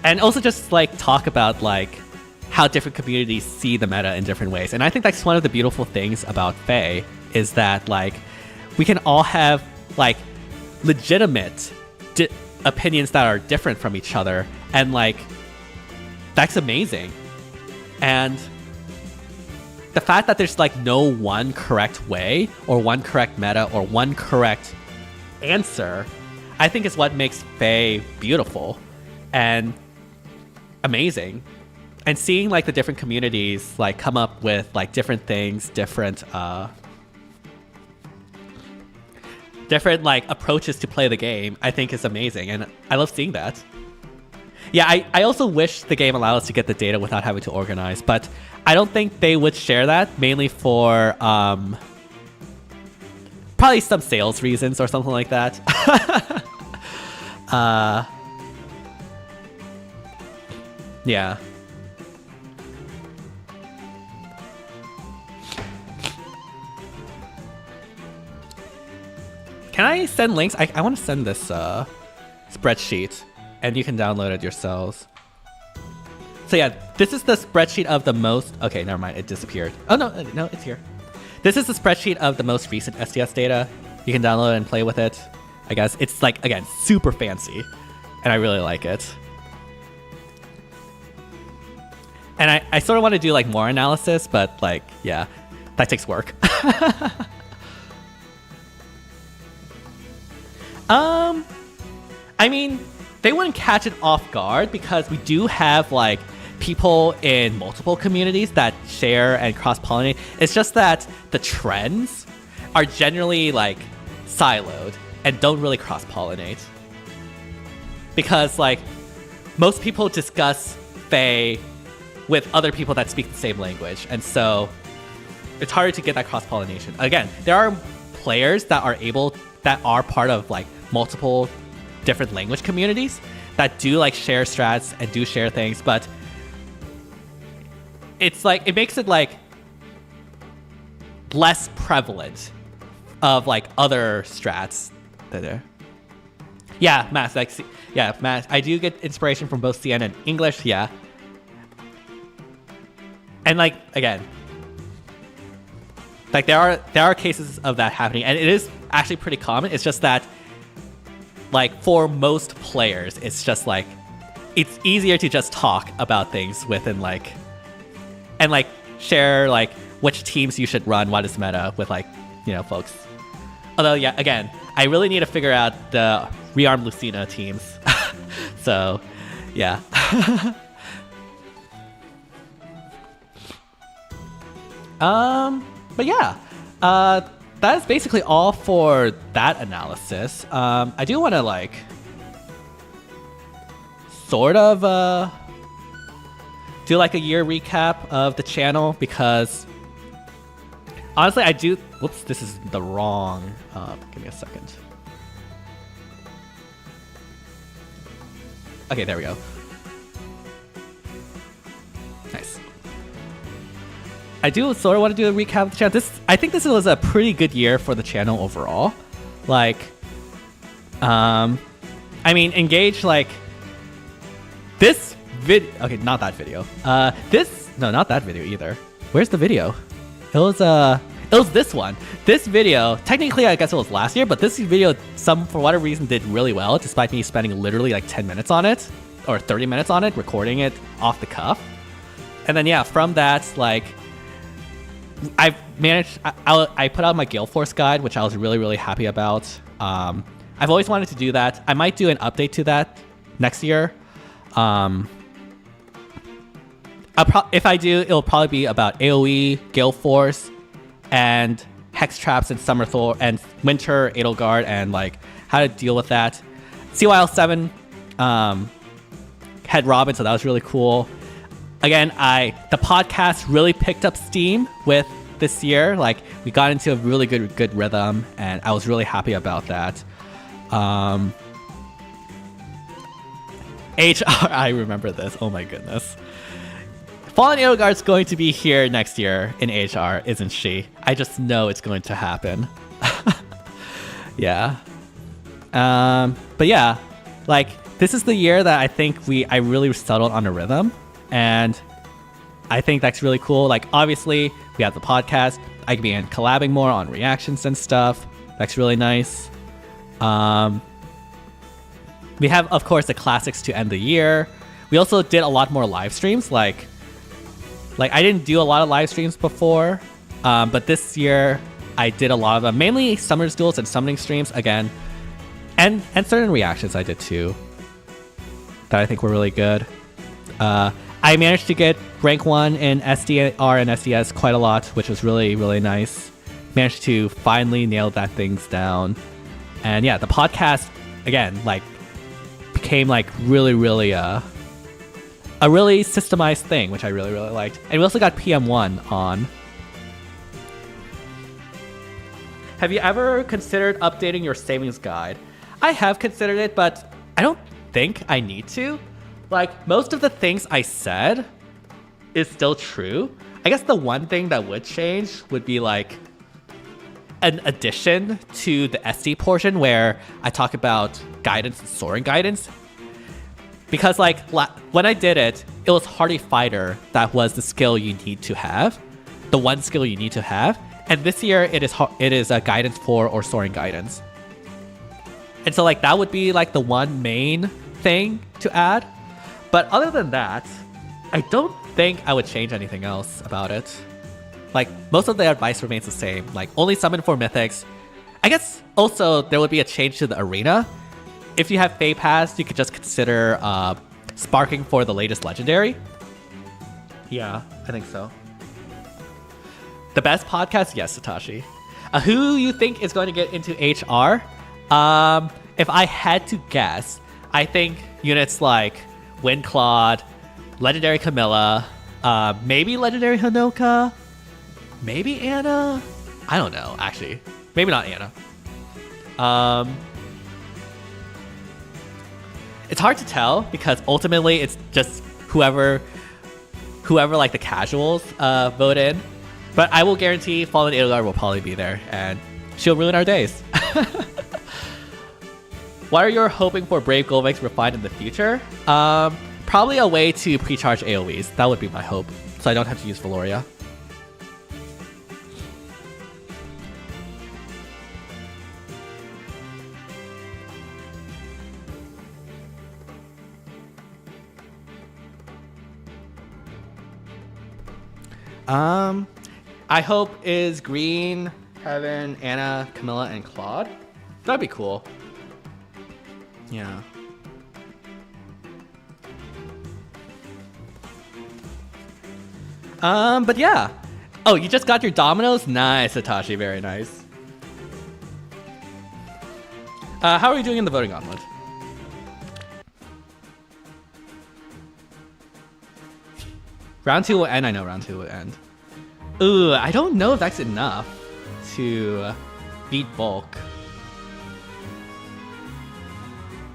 and also just like talk about like how different communities see the meta in different ways. And I think that's one of the beautiful things about FEH, is that like we can all have like legitimate opinions that are different from each other, and like that's amazing. And the fact that there's like no one correct way or one correct meta or one correct answer, I think is what makes FEH beautiful and amazing. And seeing like the different communities like come up with like different things, different like approaches to play the game, I think is amazing, and I love seeing that. Yeah, I also wish the game allowed us to get the data without having to organize, but I don't think they would share that, mainly for probably some sales reasons or something like that. Yeah. Can I send links? I want to send this spreadsheet, and you can download it yourselves. So yeah, this is the spreadsheet of the most... Okay, never mind. It disappeared. Oh, no, it's here. This is the spreadsheet of the most recent SDS data. You can download it and play with it. I guess it's like, again, super fancy, and I really like it. And I sort of want to do like more analysis, but like, yeah, that takes work. I mean, they wouldn't catch it off guard because we do have like people in multiple communities that share and cross-pollinate. It's just that the trends are generally like siloed and don't really cross-pollinate. Because like most people discuss FEH with other people that speak the same language, and so it's harder to get that cross-pollination. Again, there are players that are part of like multiple different language communities that do like share strats and do share things, but it's like it makes it like less prevalent of like other strats that are. Yeah, Matt, like yeah, Matt, I do get inspiration from both CN and English, yeah. And like again, like there are cases of that happening, and it is actually pretty common. It's just that like for most players, it's just like it's easier to just talk about things within like and like share like which teams you should run, what is meta with like, you know, folks. Although yeah, again, I really need to figure out the Rearm Lucina teams. So yeah. But yeah, that is basically all for that analysis. I do want to like sort of do like a year recap of the channel, because honestly I do. Whoops, this is the wrong. Give me a second. Okay, there we go. Nice. I do sort of want to do a recap of the channel. I think this was a pretty good year for the channel overall. Like, I mean, Engage, like, this okay, not that video. No, not that video either. Where's the video? It was this one. This video, technically I guess it was last year, but this video, for whatever reason, did really well, despite me spending literally like 10 minutes on it, or 30 minutes on it, recording it off the cuff. And then yeah, from that, like, I've managed, I put out my Gale Force guide, which I was really, really happy about. I've always wanted to do that. I might do an update to that next year. If I do, it'll probably be about AoE, Gale Force, and Hex Traps and Summer Thor and Winter Edelgard, and like how to deal with that. CYL7 had Robin, so that was really cool. Again, the podcast really picked up steam with this year. Like, we got into a really good rhythm, and I was really happy about that. HR, I remember this. Oh my goodness. Fallen Edelgard's going to be here next year in HR, isn't she? I just know it's going to happen. Yeah. But yeah, like, this is the year that I think I really settled on a rhythm. And I think that's really cool. Like, obviously, we have the podcast. I can be collabing more on reactions and stuff. That's really nice. We have, of course, the classics to end the year. We also did a lot more live streams. Like I didn't do a lot of live streams before, but this year I did a lot of them. Mainly Summoners Duels and summoning streams again, and certain reactions I did too that I think were really good. I managed to get rank 1 in SDR and SDS quite a lot, which was really, really nice. Managed to finally nail that things down. And yeah, the podcast, again, like, became like really, really a really systemized thing, which I really, really liked. And we also got PM1 on. Have you ever considered updating your savings guide? I have considered it, but I don't think I need to. Like, most of the things I said is still true. I guess the one thing that would change would be like an addition to the SD portion where I talk about guidance and soaring guidance. Because like when I did it, it was Hardy Fighter that was the skill you need to have, the one skill you need to have. And this year it is a guidance 4 or soaring guidance. And so like that would be like the one main thing to add. But other than that, I don't think I would change anything else about it. Like, most of the advice remains the same. Like, only summon for mythics. I guess also there would be a change to the arena. If you have Fey Pass, you could just consider sparking for the latest legendary. Yeah, I think so. The best podcast? Yes, Satoshi. Who you think is going to get into HR? If I had to guess, I think units like Windclad, Legendary Camilla, maybe Legendary Hanoka, maybe Anna? I don't know, actually. Maybe not Anna. It's hard to tell because ultimately it's just whoever like the casuals vote in. But I will guarantee Fallen Edelgard will probably be there and she'll ruin our days. What are you hoping for Brave Golvex refined in the future? Probably a way to pre-charge AoEs. That would be my hope. So I don't have to use Valoria. I hope is Green, Heaven, Anna, Camilla, and Claude. That'd be cool. Yeah. But yeah. Oh, you just got your dominoes? Nice, Satoshi. Very nice. How are you doing in the voting gauntlet? Round 2 will end. I know round 2 will end. Ooh, I don't know if that's enough to beat Bulk.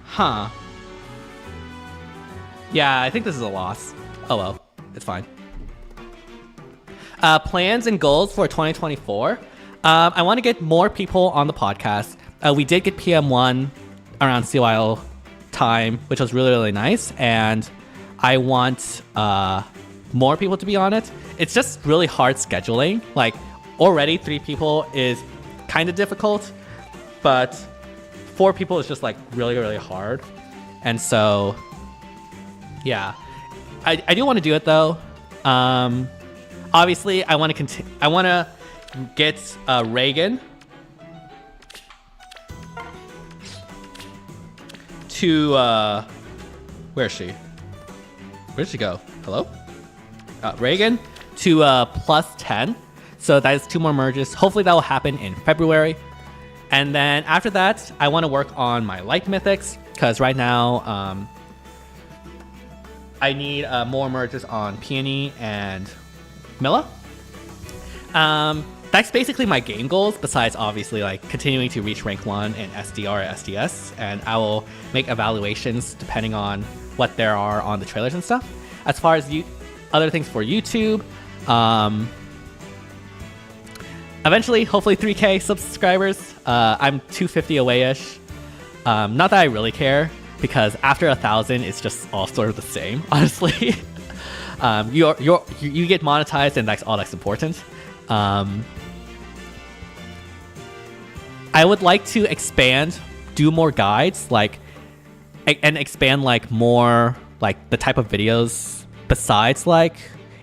Huh. Yeah, I think this is a loss. Oh well, it's fine. Plans and goals for 2024. I want to get more people on the podcast. We did get PM1 around CYL time, which was really, really nice. And I want more people to be on it. It's just really hard scheduling. Like, already 3 people is kind of difficult, but 4 people is just like really, really hard. And so, yeah, I do want to do it though. Obviously, I want to get Reagan to where is she? Where'd she go? Hello? Reagan to plus 10. So that is 2 more merges. Hopefully that will happen in February. And then after that, I want to work on my light mythics because right now I need more merges on Peony and Milla. That's basically my game goals, besides obviously like continuing to reach rank 1 in SDR or SDS, and I will make evaluations depending on what there are on the trailers and stuff. As far as other things for YouTube, eventually, hopefully 3K subscribers. I'm 250 away-ish. Not that I really care, because after 1,000, it's just all sort of the same, honestly. You get monetized, and that's all that's important. I would like to expand, do more guides. Like, and expand like more like the type of videos besides like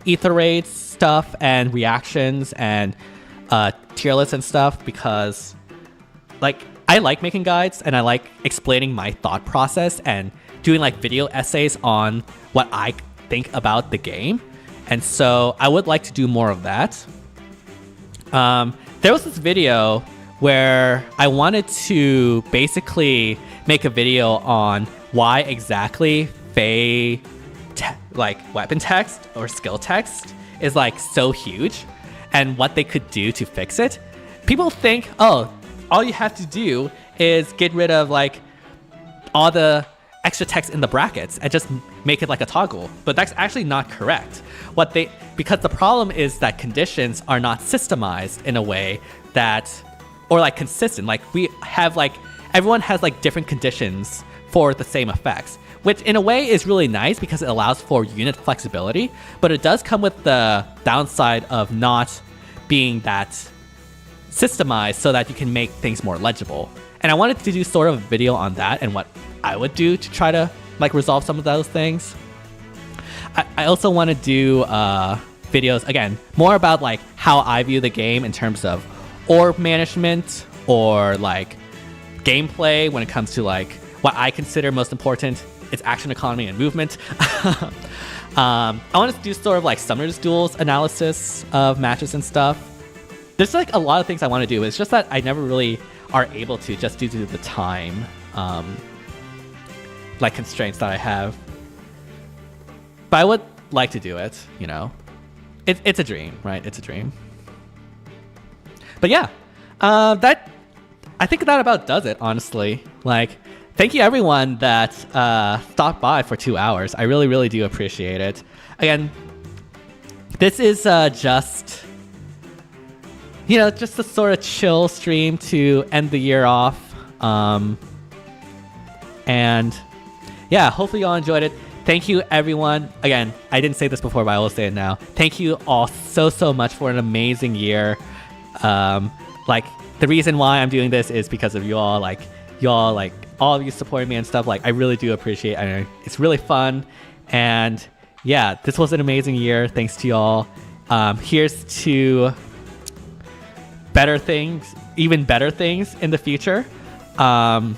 ether raids stuff and reactions and tier lists and stuff, because like I like making guides and I like explaining my thought process and doing like video essays on what I think about the game. And so I would like to do more of that. There was this video where I wanted to basically make a video on why exactly FEH like weapon text or skill text is like so huge and what they could do to fix it. People think, oh, all you have to do is get rid of like all the extra text in the brackets and just make it like a toggle. But that's actually not correct. Because the problem is that conditions are not systemized in a way that, or like consistent. Like we have like, everyone has like different conditions for the same effects, which in a way is really nice because it allows for unit flexibility, but it does come with the downside of not being that systemized so that you can make things more legible. And I wanted to do sort of a video on that and what I would do to try to like resolve some of those things. I also want to do videos, again, more about like how I view the game in terms of orb management or like gameplay when it comes to like what I consider most important. It's action economy and movement. I want to do sort of like Summoner's Duels analysis of matches and stuff. There's like a lot of things I want to do. It's just that I never really are able to, just due to the time like constraints that I have. But I would like to do it, you know. It's a dream, right? It's a dream. But yeah, I think that about does it, honestly. Like, thank you everyone that stopped by for 2 hours. I really, really do appreciate it. Again, this is just, you know, just a sort of chill stream to end the year off. And yeah, hopefully y'all enjoyed it. Thank you everyone. Again, I didn't say this before, but I will say it now. Thank you all so much for an amazing year. Like, the reason why I'm doing this is because of y'all, like all of you supporting me and stuff. Like, I really do appreciate it. It's really fun. And yeah, this was an amazing year. Thanks to y'all. Here's to better things, even better things in the future. And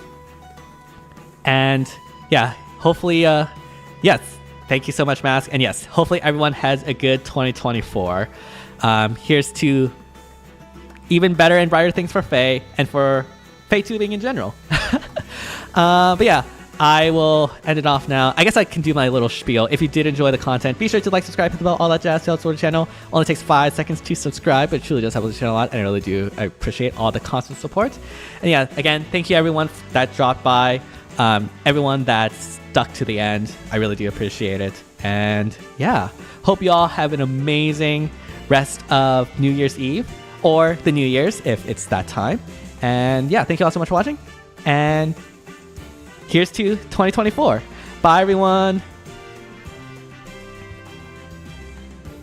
yeah, hopefully, yes, thank you so much, Mask. And yes, hopefully everyone has a good 2024. Here's to even better and brighter things for FEH and for FEH tubing in general. But yeah, I will end it off now. I guess I can do my little spiel. If you did enjoy the content, be sure to like, subscribe, hit the bell, all that jazz to help support the channel. Only takes 5 seconds to subscribe, but it truly does help the channel a lot, and I really do. I appreciate all the constant support. And yeah, again, thank you everyone that dropped by. Everyone that stuck to the end, I really do appreciate it. And yeah, hope you all have an amazing rest of New Year's Eve, or the New Year's if it's that time. And yeah, thank you all so much for watching, and here's to 2024. Bye everyone.